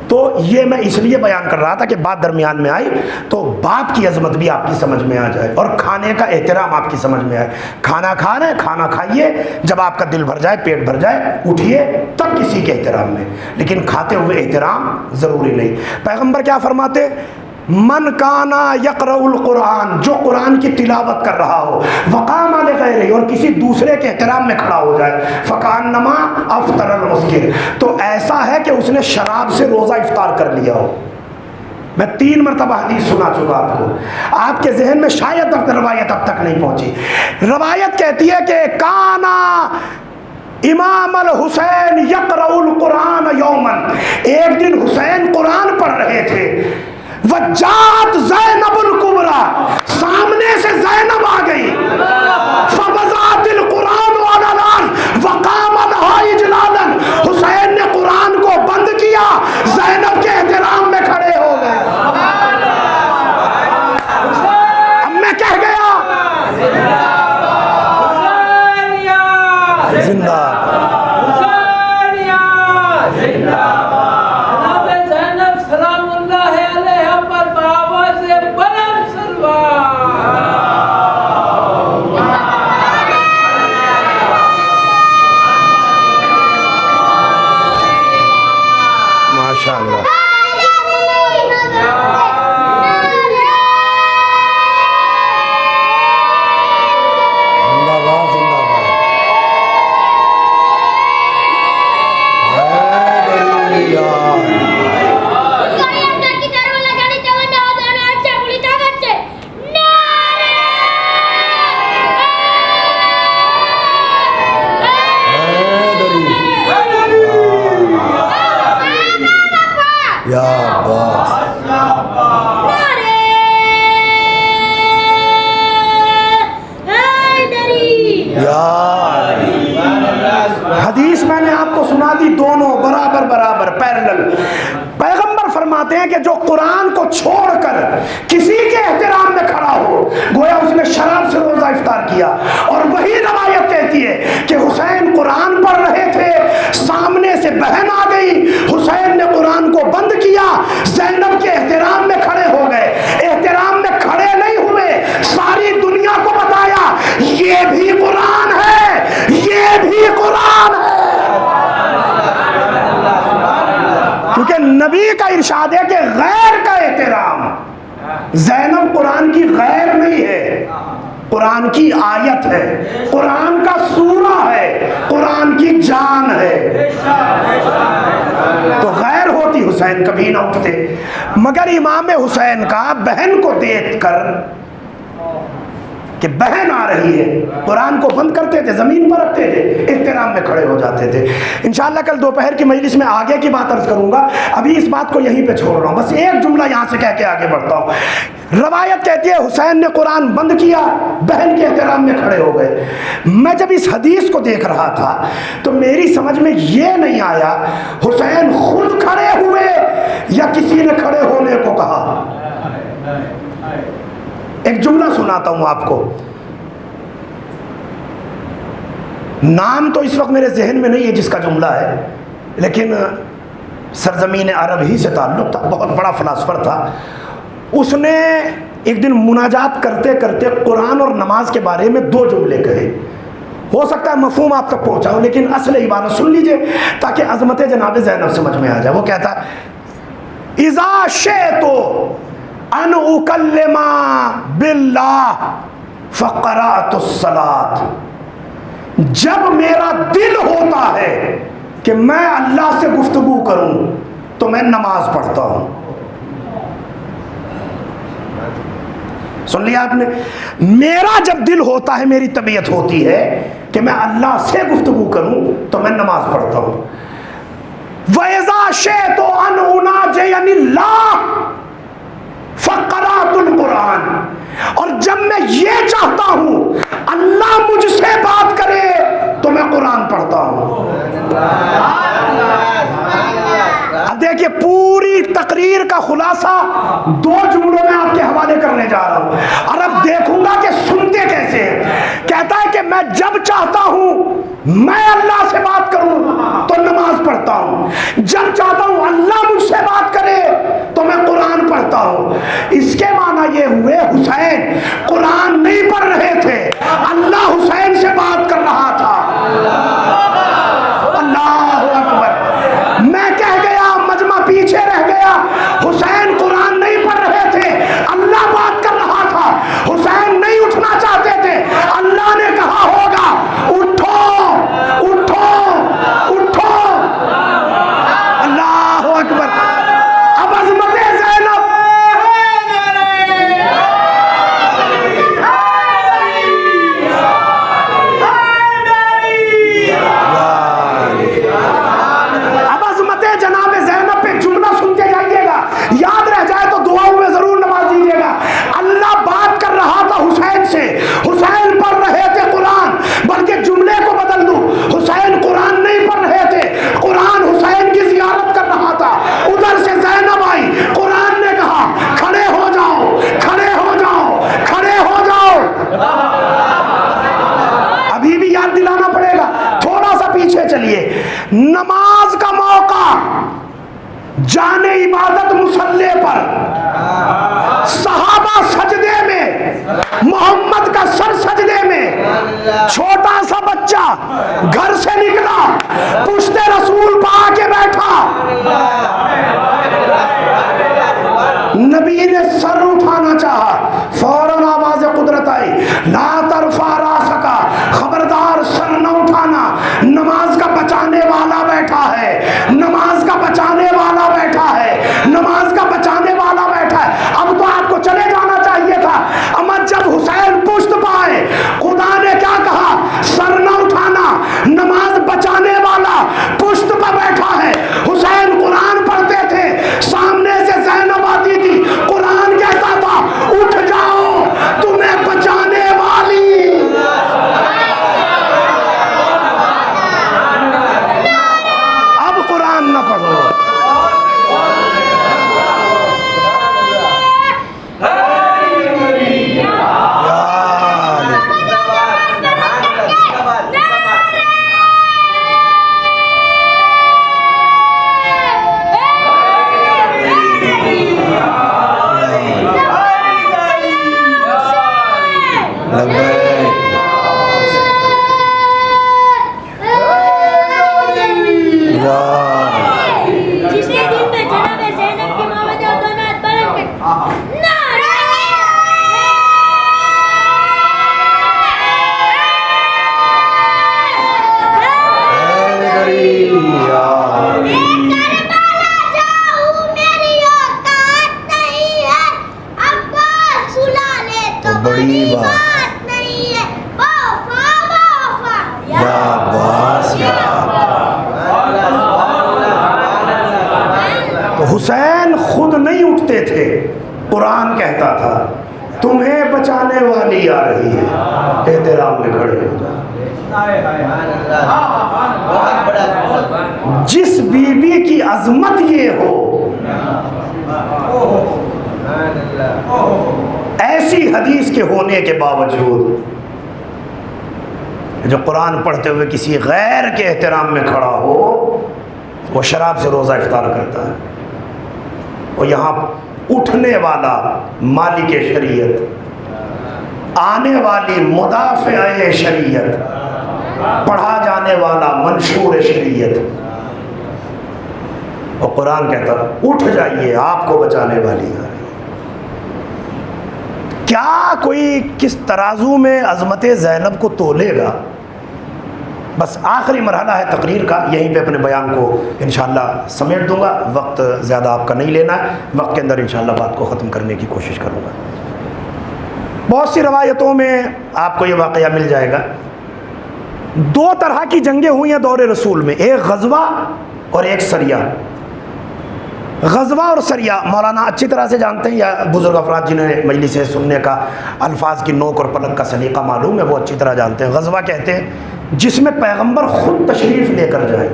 تو یہ میں اس لیے بیان کر رہا تھا کہ بات درمیان میں آئی تو باپ کی عظمت بھی آپ کی سمجھ میں آ جائے اور کھانے کا احترام آپ کی سمجھ میں آئے. کھانا کھا رہے ہیں، کھانا کھائیے، جب آپ کا دل بھر جائے، پیٹ بھر جائے، اٹھیے، تب کسی کے احترام میں، لیکن کھاتے ہوئے احترام ضروری نہیں. پیغمبر کیا فرماتے؟ من کانا یقرأ القرآن، جو قرآن کی تلاوت کر رہا ہو، وقام لغیرہ، اور کسی دوسرے کے احترام میں کھڑا ہو جائے، فکانما افطر المسکر، تو ایسا ہے کہ اس نے شراب سے روزہ افطار کر لیا ہو. میں 3 مرتبہ حدیث سنا چکا آپ کو، آپ کے ذہن میں شاید روایت اب تک نہیں پہنچی. روایت کہتی ہے کہ کانا امام الحسین یقرأ القرآن یومن، ایک دن حسین قرآن پڑھ رہے تھے، وجات زینب الکبریٰ، سامنے سے زینب آ گئی، فوضعت القرآن علی الارض وقام لها اجلالا، حسین نے قرآن کو بند کیا، زینب کے احترام میں کھڑے ہو گئے. اب میں کہہ گیا زندہ فرماتے ہیں کہ جو قرآن کو چھوڑ کر کسی کے احترام میں کھڑا ہو گویا اس نے شراب سے روزہ افطار کیا. اور وہی روایت کہتی ہے کہ حسین قرآن پڑھ رہے تھے, سامنے سے بہن آ گئی, حسین نے قرآن کو بند کیا, زینب کے احترام میں کھڑے ہو گئے, احترام میں کھڑے نہیں ہوئے, ساری دنیا کو بتایا یہ بھی قرآن ہے, یہ بھی قرآن ہے. کیونکہ نبی کا ارشاد ہے کہ غیر کا احترام, زینب قرآن کی غیر نہیں ہے, قرآن کی آیت ہے, قرآن کا سورہ ہے, قرآن کی جان ہے. تو غیر ہوتی حسین کبھی نہ اٹھتے. مگر امام حسین کا بہن کو دیکھ کر کہ بہن آ رہی ہے, قرآن کو بند کرتے تھے, زمین پر رکھتے تھے, احترام میں کھڑے ہو جاتے تھے. انشاءاللہ کل دوپہر کی مجلس میں آگے کی بات عرض کروں گا, ابھی اس بات کو یہیں پہ چھوڑ رہا ہوں, بس ایک جملہ یہاں سے کہہ کے آگے بڑھتا ہوں. روایت کہتی ہے حسین نے قرآن بند کیا, بہن کے احترام میں کھڑے ہو گئے. میں جب اس حدیث کو دیکھ رہا تھا تو میری سمجھ میں یہ نہیں آیا حسین خود کھڑے ہوئے یا کسی نے کھڑے ہونے کو کہا. ایک جملہ سناتا ہوں آپ کو, نام تو اس وقت میرے ذہن میں نہیں ہے جس کا جملہ ہے, لیکن سرزمین عرب ہی سے تعلق تھا, بہت بڑا فلاسفر تھا. اس نے ایک دن مناجات کرتے کرتے قرآن اور نماز کے بارے میں 2 جملے کہے. ہو سکتا ہے مفہوم آپ تک پہنچاؤں, لیکن اصل عبارت سن لیجئے تاکہ عظمت جناب زینب سمجھ میں آ جائے. وہ کہتا اذا شئت ان اکلم باللہ فقرأت الصلاۃ, جب میرا دل ہوتا ہے کہ میں اللہ سے گفتگو کروں تو میں نماز پڑھتا ہوں. سن لیا آپ نے, میرا جب دل ہوتا ہے, میری طبیعت ہوتی ہے کہ میں اللہ سے گفتگو کروں تو میں نماز پڑھتا ہوں. وَإِذَا شِئْتُ أَنْ أُنَاجِيَ اللَّهَ فَقَرَأْتُ الْقُرْآنَ, اور جب میں یہ چاہتا ہوں اللہ مجھ سے بات کرے تو میں قرآن پڑھتا ہوں. اب دیکھیے پوری تقریر کا خلاصہ 2 جملوں میں آپ کے حوالے کرنے جا رہا ہوں, اور اب دیکھوں گا کہ سنتے کیسے ہیں. کہتا ہے کہ میں جب چاہتا ہوں میں اللہ سے بات کروں تو نماز پڑھتا ہوں, جب چاہتا ہوں اللہ مجھ سے بات کرے تو میں قرآن پڑھتا ہوں. اس کے معنی یہ ہوئے حسین قرآن نہیں پڑھ رہے تھے, اللہ حسین سے بات کر رہا تھا. اللہ اکبر. میں کہہ گیا, مجمع پیچھے رہ گیا, حسین قرآن نہیں پڑھ رہے تھے, اللہ بات کر رہا تھا. حسین نہیں اٹھنا چاہتے تھے, اللہ نے کہا ہوگا اٹھو اٹھو اٹھو. اللہ اکبر. اب عظمت زینب, اب عظمت جناب زینب پہ جملہ سنتے جائیے گا, یاد رہ جائے تو دعاؤں میں ضرور نماز دیجیے گا. اللہ بات کر رہا تھا حسین سے, حسین پڑھ رہے تھے قرآن, بلکہ جملے کو بدل دوں, حسین قرآن نہیں پڑھ رہے تھے, قرآن حسین کی زیارت کر رہا تھا. ادھر سے زینب آئی, قرآن نے کہا کھڑے ہو جاؤ کھڑے ہو جاؤ کھڑے ہو جاؤ. ابھی بھی یاد دلانا پڑے گا, تھوڑا سا پیچھے چلیے. نماز کا موقع, جانے عبادت مصلی پر, صحابہ سجدے میں, محمد کا سر سجدے میں, چھوٹا سا بچہ گھر سے نکلا, پشت رسول پا کے بیٹھا, نبی نے سر اٹھانا چاہا, فوراً آواز قدرت آئی, لا ترفع راسک, خبردار سر نہ اٹھانا, نماز کا بچانے والا بیٹھا ہے, نماز کا بچانے والا بیٹھا ہے, نماز کا بچانے والا بیٹھا ہے. اب تو آپ کو چلے جانا چاہیے تھا, اما جب حسین پشت پائے, خدا نے کیا کہا, سر نہ اٹھانا, نماز بچانے والا پشت پہ بیٹھا ہے. حسین قرآن پڑھتے تھے, سامنے سے زینب آتی تھی, قرآن کہتا تھا اٹھ جاؤ بولتے تھے، قرآن کہتا تھا تمہیں بچانے والی آ رہی ہے، احترام میں کھڑے ہو جاؤ۔ جس بی بی کی عظمت یہ ہو، ایسی حدیث کے ہونے کے باوجود جو قرآن پڑھتے ہوئے کسی غیر کے احترام میں کھڑا ہو، وہ شراب سے روزہ افطار کرتا ہے۔ اور یہاں اٹھنے والا مالک شریعت، آنے والی مدافع شریعت، پڑھا جانے والا منشور شریعت، اور قرآن کہتا اٹھ جائیے، آپ کو بچانے والی ہے۔ کیا کوئی کس ترازو میں عظمت زینب کو تولے گا؟ بس آخری مرحلہ ہے تقریر کا، یہیں پہ اپنے بیان کو انشاءاللہ سمیٹ دوں گا، وقت زیادہ آپ کا نہیں لینا ہے، وقت کے اندر انشاءاللہ بات کو ختم کرنے کی کوشش کروں گا۔ بہت سی روایتوں میں آپ کو یہ واقعہ مل جائے گا۔ دو طرح کی جنگیں ہوئی ہیں دور رسول میں، ایک غزوہ اور ایک سریہ۔ غزوہ اور سریہ مولانا اچھی طرح سے جانتے ہیں، یا بزرگ افراد جنہیں مجلس سے سننے کا الفاظ کی نوک اور پلک کا سلیقہ معلوم ہے وہ اچھی طرح جانتے ہیں۔ غزوہ کہتے ہیں جس میں پیغمبر خود تشریف لے کر جائیں۔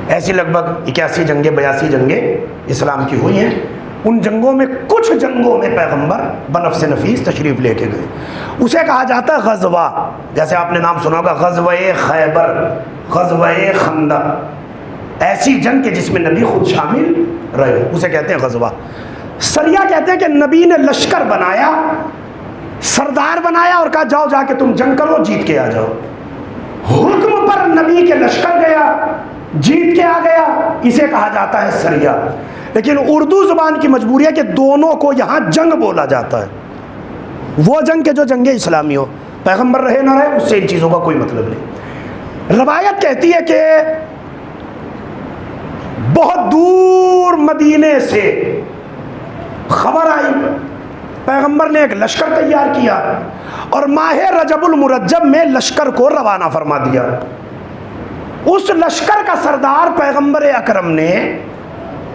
ایسی لگ بھگ 81 جنگیں 82 جنگیں اسلام کی ہوئی ہیں۔ ان جنگوں میں کچھ جنگوں میں پیغمبر بنفس نفیس تشریف لے کے گئے، اسے کہا جاتا ہے غزوہ۔ جیسے آپ نے نام سنا ہوگا غزوہ خیبر، غزوہ خندق، ایسی جنگ کے جس میں نبی خود شامل رہے، اسے کہتے ہیں غزوہ۔ سریہ کہتے ہیں کہ نبی نے لشکر بنایا، سردار بنایا اور کہا جاؤ جا کے تم جنگ کرو، جیت کے آ جاؤ۔ حکم پر نبی کے لشکر گیا، جیت کے آ گیا، اسے کہا جاتا ہے سریہ۔ لیکن اردو زبان کی مجبوری ہے کہ دونوں کو یہاں جنگ بولا جاتا ہے۔ وہ جنگ کے جو جنگ اسلامی ہو، پیغمبر رہے نہ رہے اس سے ان چیزوں کا کوئی مطلب نہیں۔ روایت کہتی ہے کہ بہت دور مدینے سے خبر آئی، پیغمبر نے ایک لشکر تیار کیا اور ماہ رجب المرجب میں لشکر کو روانہ فرما دیا۔ اس لشکر کا سردار پیغمبر اکرم نے،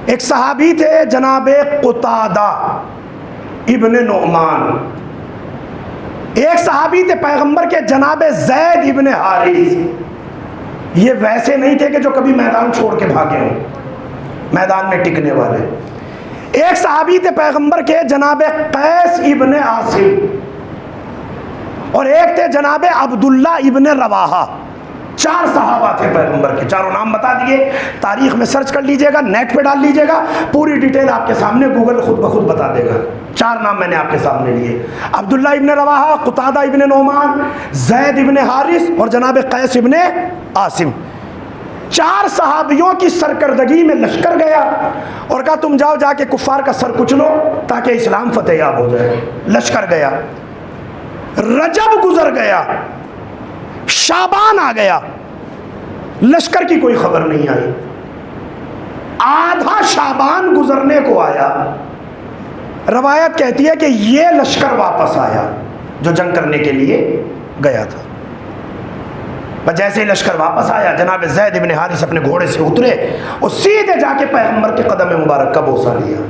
ایک صحابی تھے جناب قتادہ ابن نعمان، ایک صحابی تھے پیغمبر کے جناب زید ابن حارث۔ یہ ویسے نہیں تھے کہ جو کبھی میدان چھوڑ کے بھاگے ہوں، میدان میں ٹکنے والے۔ ایک صحابی تھے پیغمبر کے جناب قیس ابن عاصم، اور ایک تھے جناب عبداللہ ابن رواحہ۔ 4 صحابہ تھے پیغمبر کے، چاروں نام بتا دیے، تاریخ میں سرچ کر لیجئے گا، نیٹ پہ ڈال لیجئے گا، پوری ڈیٹیل آپ کے سامنے گوگل خود بخود بتا دے گا۔ 4 نام میں نے آپ کے سامنے لیے، عبداللہ ابن رواحہ، قتادہ ابن نعمان، زید ابن حارث اور جناب قیس ابن عاصم۔ 4 صحابیوں کی سرکردگی میں لشکر گیا اور کہا تم جاؤ جا کے کفار کا سر کچلو تاکہ اسلام فتح یاب ہو جائے۔ لشکر گیا، رجب گزر گیا، شعبان آ گیا، لشکر کی کوئی خبر نہیں آئی۔ آدھا شعبان گزرنے کو آیا، روایت کہتی ہے کہ یہ لشکر واپس آیا جو جنگ کرنے کے لیے گیا تھا۔ بس جیسے ہی لشکر واپس آیا، جناب زید ابن حارث اپنے گھوڑے سے اترے اور سیدھے جا کے پیغمبر کے قدم مبارک کا بوسہ لیا۔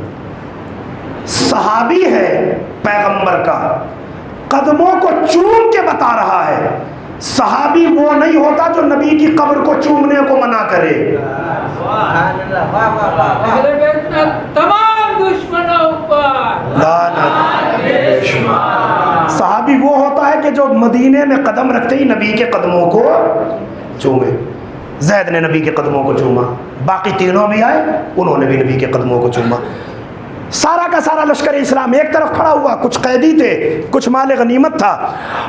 صحابی ہے پیغمبر کا، قدموں کو چوم کے بتا رہا ہے۔ صحابی وہ نہیں ہوتا جو نبی کی قبر کو چومنے کو منع کرے۔ تمام دشمنوں پر صحابی وہ ہوتا ہے کہ جو مدینے میں قدم رکھتے ہی نبی کے قدموں کو چومے۔ زید نے نبی کے قدموں کو چوما، باقی تینوں بھی آئے، انہوں نے بھی نبی کے قدموں کو چوما۔ سارا کا سارا لشکر اسلام ایک طرف کھڑا ہوا، کچھ قیدی تھے، کچھ مال غنیمت تھا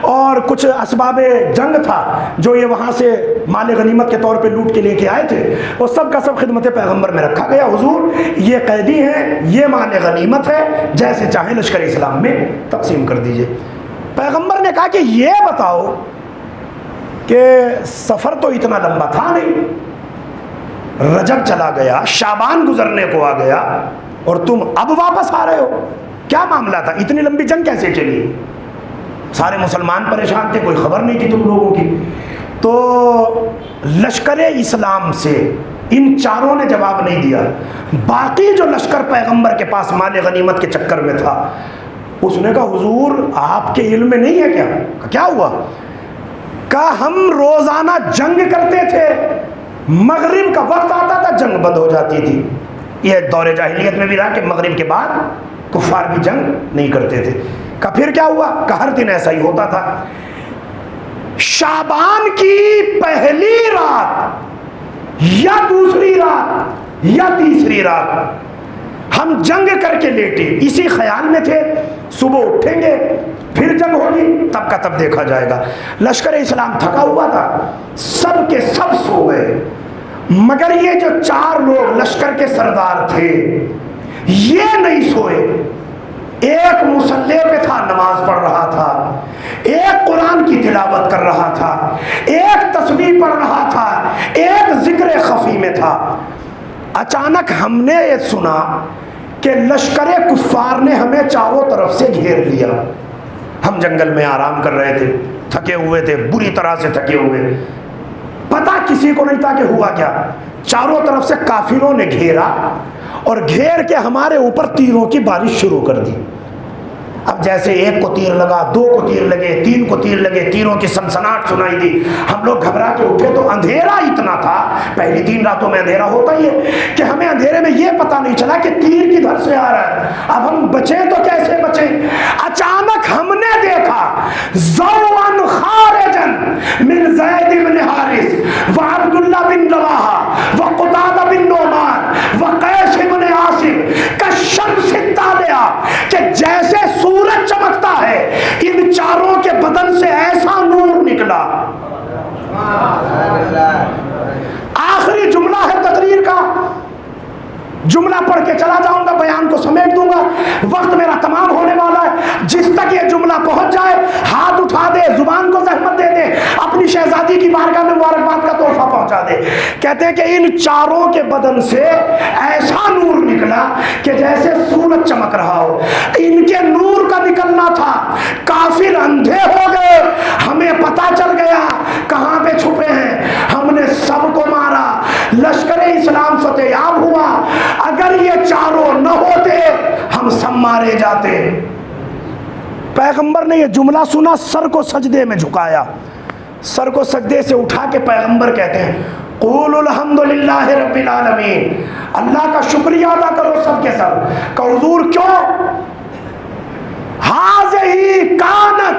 اور کچھ اسباب جنگ تھا جو یہ وہاں سے مال غنیمت کے طور پہ لوٹ کے لے کے آئے تھے، وہ سب کا سب خدمت پیغمبر میں رکھا گیا۔ حضور یہ قیدی ہیں، یہ مال غنیمت ہے، جیسے چاہیں لشکر اسلام میں تقسیم کر دیجئے۔ پیغمبر نے کہا کہ یہ بتاؤ کہ سفر تو اتنا لمبا تھا نہیں، رجب چلا گیا، شعبان گزرنے کو آ گیا اور تم اب واپس آ رہے ہو، کیا معاملہ تھا؟ اتنی لمبی جنگ کیسے چلی؟ سارے مسلمان پریشان تھے، کوئی خبر نہیں تھی تم لوگوں کی۔ تو لشکر اسلام سے ان چاروں نے جواب نہیں دیا. باقی جو لشکر پیغمبر کے پاس مال غنیمت کے چکر میں تھا, اس نے کہا حضور آپ کے علم میں نہیں ہے کیا؟ کیا ہوا؟ کہا ہم روزانہ جنگ کرتے تھے, مغرب کا وقت آتا تھا جنگ بند ہو جاتی تھی. یہ دور جاہلیت میں بھی رہا کہ مغرب کے بعد کفار بھی جنگ نہیں کرتے تھے. کہا پھر کیا ہوا؟ کہا ہر دن ایسا ہی ہوتا تھا. شعبان کی پہلی رات یا دوسری رات یا تیسری رات ہم جنگ کر کے لیٹے, اسی خیال میں تھے صبح اٹھیں گے پھر جنگ ہوگی, تب کا تب دیکھا جائے گا. لشکر اسلام تھکا ہوا تھا, سب کے سب سو گئے, مگر یہ جو 4 لوگ لشکر کے سردار تھے یہ نہیں سوئے. ایک مصلی پہ تھا, نماز پڑھ رہا تھا, ایک قرآن کی تلاوت کر رہا تھا, ایک تسبیح پڑھ رہا تھا, ایک ذکر خفی میں تھا. اچانک ہم نے یہ سنا کہ لشکر کفار نے ہمیں چاروں طرف سے گھیر لیا. ہم جنگل میں آرام کر رہے تھے, تھکے ہوئے تھے, بری طرح سے تھکے ہوئے. پتہ کسی کو نہیں تھا کہ ہوا کیا. چاروں طرف سے کافروں نے گھیرا اور گھیر کے ہمارے اوپر تیروں کی بارش شروع کر دی. اب جیسے ایک کو تیر لگا, 2 کو تیر لگے, 3 کو تیر لگے, تیروں کی سنسناہٹ سنائی دی. ہم لوگ گھبرا کے اٹھے تو اندھیرا اتنا تھا, پہلی 3 راتوں میں اندھیرا ہوتا ہی ہے, کہ ہمیں اندھیرے میں یہ پتہ نہیں چلا کہ تیر کدھر سے آ رہا ہے. اب ہم بچیں تو کیسے بچیں؟ اچانک ہم نے دیکھا زوان خارجن من زید بن حارث و عبداللہ بن رواحہ و قتادہ بن نعمان و قیس بن عاصم کالشمس الطالعہ, کہ جیسے سورج چمکتا ہے ان چاروں کے بدن سے ایسا نور نکلا. آخری جملہ ہے تقریر کا, جملہ پڑھ کے چلا جاؤں گا, بیان کو سمیٹ دوں گا, وقت میرا تمام ہونے والا ہے. جس تک یہ جملہ پہنچ جائے ہاتھ اٹھا دے, زبان کو زحمت دے دے, اپنی شہزادی کی بارگاہ میں مبارکباد کا تحفہ پہنچا دے. کہتے ہیں کہ ان چاروں کے بدن سے ایسا نور نکلا کہ جیسے سورج چمک رہا ہو. ان کے نور کا نکلنا تھا, کافر اندھے ہو گئے, ہمیں پتہ چل گیا کہاں پہ چھپے ہیں, ہم نے سب کو مارا, لشکر اسلام فتح یاب ہوا. اگر یہ چاروں نہ ہوتے ہم سب مارے جاتے. پیغمبر نے یہ جملہ سنا, سر کو سجدے میں جھکایا, سر کو سجدے سے اٹھا کے پیغمبر کہتے ہیں قول الحمدللہ رب العالمین, اللہ کا شکریہ ادا کرو سب کے سب. کہ حضور کیوں؟ هذه كانت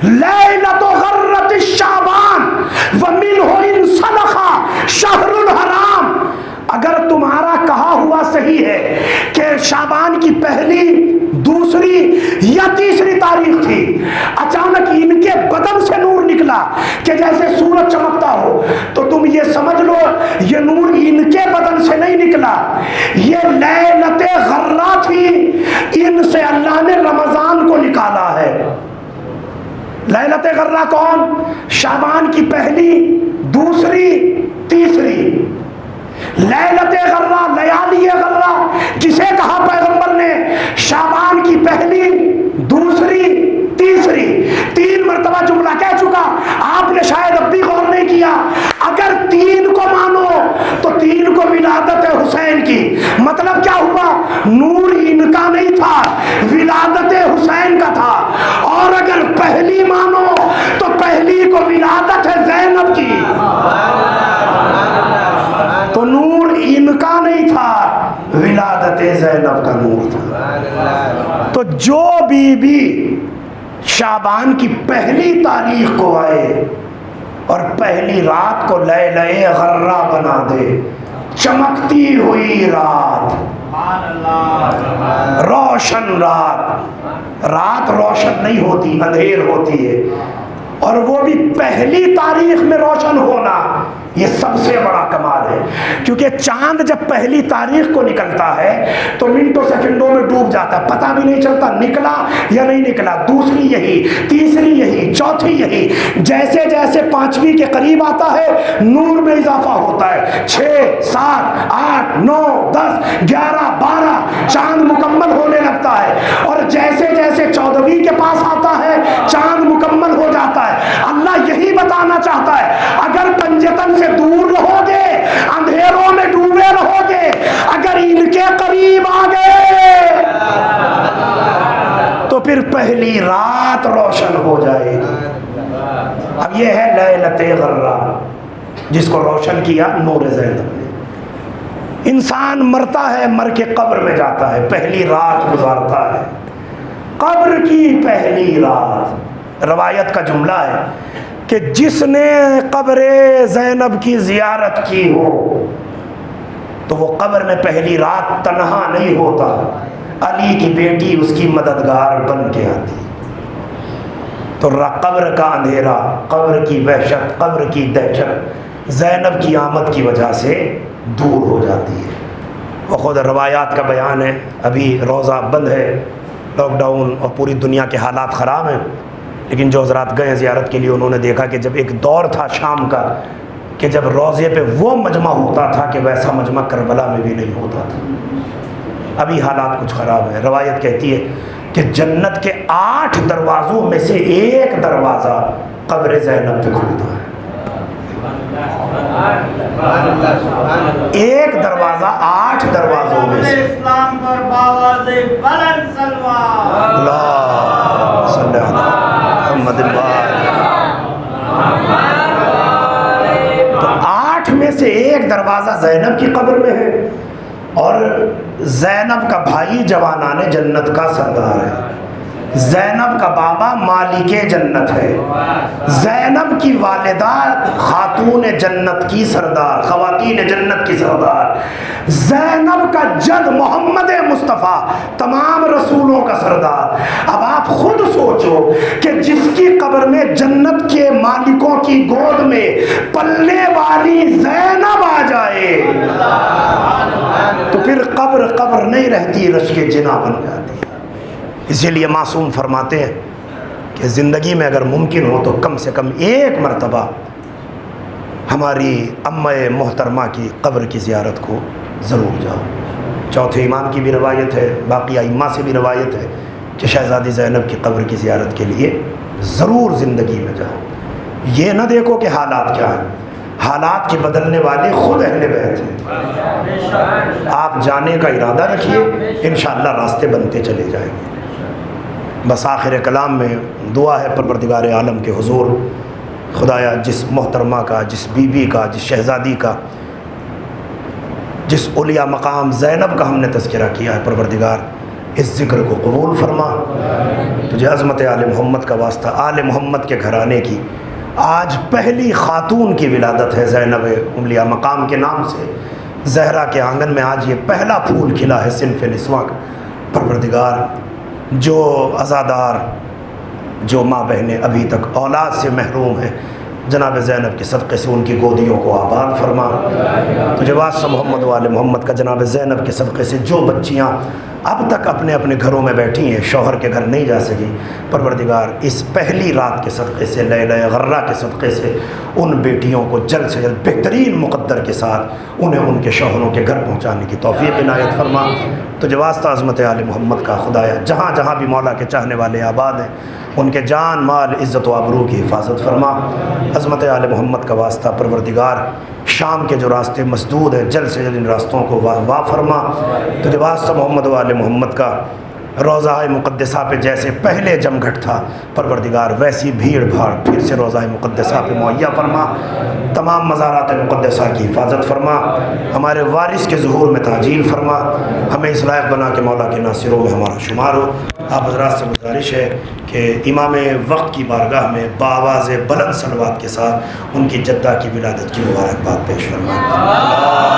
ليلة غرة الشعبان ومنه انسلخ شهر الحرام. اگر تمہارا کہا ہوا صحیح ہے کہ شعبان کی پہلی, دوسری یا تیسری تاریخ تھی, اچانک ان کے بدن سے نور نکلا کہ جیسے سورج چمکتا ہو, تو تم یہ سمجھ لو یہ نور ان کے بدن سے نہیں نکلا, یہ لیلت غرہ تھی, ان سے اللہ نے رمضان کو نکالا ہے. لیلت غرہ کون؟ شعبان کی پہلی, دوسری, تیسری. لیلت غرہ, لیالی غرہ کسے کہا پیغمبر نے؟ شعبان کی پہلی, دوسری, تیسری. 3 مرتبہ جملہ کہہ چکا, آپ نے شاید اب بھی غور نہیں کیا. اگر 3 کو مانو تو 3 کو ولادت حسین کی, مطلب کیا ہوا؟ نور ان کا نہیں تھا, ولادت حسین کا تھا. اور اگر پہلی مانو تو پہلی کو ولادت ہے زینب کی, تو نور ان کا نہیں تھا, ولادت زینب کا نور تھا. تو جو بی بی شعبان کی پہلی تاریخ کو آئے اور پہلی رات کو لیلہ غرہ بنا دے, چمکتی ہوئی رات, روشن رات. رات روشن نہیں ہوتی, اندھیر ہوتی ہے, اور وہ بھی پہلی تاریخ میں روشن ہونا, یہ سب سے بڑا کمال ہے. کیونکہ چاند جب پہلی تاریخ کو نکلتا ہے تو منٹوں سیکنڈوں میں ڈوب جاتا ہے, پتہ بھی نہیں چلتا نکلا یا نہیں نکلا. دوسری یہی, تیسری یہی, چوتھی یہی. جیسے جیسے 5ویں کے قریب آتا ہے نور میں اضافہ ہوتا ہے, 6, 7, 8, 9, 10, 11, 12 چاند مکمل ہونے لگتا ہے. اور جیسے جیسے 14ویں کے پاس آتا ہے چاند مکمل ہو جاتا ہے. اللہ یہی بتانا چاہتا ہے, اگر پنجتن سے دور رہو گے, اندھیروں میں ڈوب پہلی رات روشن ہو جائے گی۔ اب یہ ہے لیلۃ غرہ، جس کو روشن کیا نور زینب نے۔ انسان مرتا ہے، مر کے قبر میں جاتا ہے، پہلی رات گزارتا ہے، قبر کی پہلی رات۔ روایت کا جملہ ہے کہ جس نے قبر زینب کی زیارت کی ہو تو وہ قبر میں پہلی رات تنہا نہیں ہوتا، علی کی بیٹی اس کی مددگار بن کے آتی۔ تو قبر کا اندھیرا، قبر کی وحشت، قبر کی دہشت زینب کی آمد کی وجہ سے دور ہو جاتی ہے۔ وہ خود روایات کا بیان ہے، ابھی روضہ بند ہے، لاک ڈاؤن اور پوری دنیا کے حالات خراب ہیں، لیکن جو حضرات گئے زیارت کے لیے انہوں نے دیکھا کہ جب ایک دور تھا شام کا کہ جب روضے پہ وہ مجمع ہوتا تھا کہ ویسا مجمع کربلا میں بھی نہیں ہوتا تھا۔ ابھی حالات کچھ خراب ہیں۔ روایت کہتی ہے کہ جنت کے 8 دروازوں میں سے ایک دروازہ قبر زینب پہ کھلتا ہے، ایک دروازہ 8 دروازوں میں سے۔ اسلام پر باواز بلند سلوات، اللہ صلی اللہ محمد تو 8 میں سے ایک دروازہ زینب کی قبر میں ہے، اور زینب کا بھائی جوانان جنت کا سردار ہے، زینب کا بابا مالک جنت ہے، زینب کی والدہ خاتون جنت کی سردار، خواتین جنت کی سردار، زینب کا جد محمد مصطفیٰ تمام رسولوں کا سردار۔ اب آپ خود سوچو کہ جس کی قبر میں جنت کے مالکوں کی گود میں پلنے والی زینب آ جائے تو پھر قبر نہیں رہتی، رشک جنا بن جاتی۔ اسی لیے معصوم فرماتے ہیں کہ زندگی میں اگر ممکن ہو تو کم سے کم ایک مرتبہ ہماری امّہ محترمہ کی قبر کی زیارت کو ضرور جاؤ۔ چوتھے امام کی بھی روایت ہے، باقی ائمہ سے بھی روایت ہے کہ شہزادی زینب کی قبر کی زیارت کے لیے ضرور زندگی میں جاؤ۔ یہ نہ دیکھو کہ حالات کیا ہیں، حالات کے بدلنے والے خود اہل بیت ہیں۔ آپ جانے کا ارادہ رکھیے، انشاءاللہ راستے بنتے چلے جائیں گے۔ بس آخر کلام میں دعا ہے پروردگار عالم کے حضور، خدایا جس محترمہ کا، جس بی بی کا، جس شہزادی کا، جس اولیاء مقام زینب کا ہم نے تذکرہ کیا ہے، پروردگار اس ذکر کو قبول فرما۔ تجھے عظمت آل محمد کا واسطہ، آل محمد کے گھرانے کی آج پہلی خاتون کی ولادت ہے زینب اولیاء مقام کے نام سے، زہرا کے آنگن میں آج یہ پہلا پھول کھلا ہے صنف نسواں کا۔ پروردگار جو عزادار، جو ماں بہنیں ابھی تک اولاد سے محروم ہیں، جناب زینب کے صدقے سے ان کی گودیوں کو آباد فرما۔ تجھے واسطہ محمد وآل محمد کا جناب زینب کے صدقے سے جو بچیاں اب تک اپنے اپنے گھروں میں بیٹھی ہیں، شوہر کے گھر نہیں جا سکی، پروردگار اس پہلی رات کے صدقے سے، لیلہ غرہ کے صدقے سے ان بیٹیوں کو جلد سے جلد بہترین مقدر کے ساتھ انہیں ان کے شوہروں کے گھر پہنچانے کی توفیق عنایت فرما۔ تجھے واسطہ عظمت آل محمد کا خدایا جہاں جہاں بھی مولا کے چاہنے والے آباد ہیں ان کے جان مال عزت و آبرو کی حفاظت فرما۔ عظمت آل محمد کا واسطہ پروردگار شام کے جو راستے مسدود ہیں جلد سے جلد ان راستوں کو واہ فرما۔ تجھے واسطہ محمد و آل محمد کا روضہ مقدسہ پہ جیسے پہلے جمگھٹ تھا، پروردگار ویسی بھیڑ بھاڑ پھر سے روضہ مقدسہ پہ مہیا فرما۔ تمام مزارات مقدسہ کی حفاظت فرما، ہمارے وارث کے ظہور میں تعجیل فرما، ہمیں اس لائق بنا کے مولا کے ناصروں میں ہمارا شمار ہو۔ آپ حضرات سے گزارش ہے کہ امام وقت کی بارگاہ میں بآواز بلند صلوات کے ساتھ ان کی جدہ کی ولادت کی مبارکباد پیش فرمائیں۔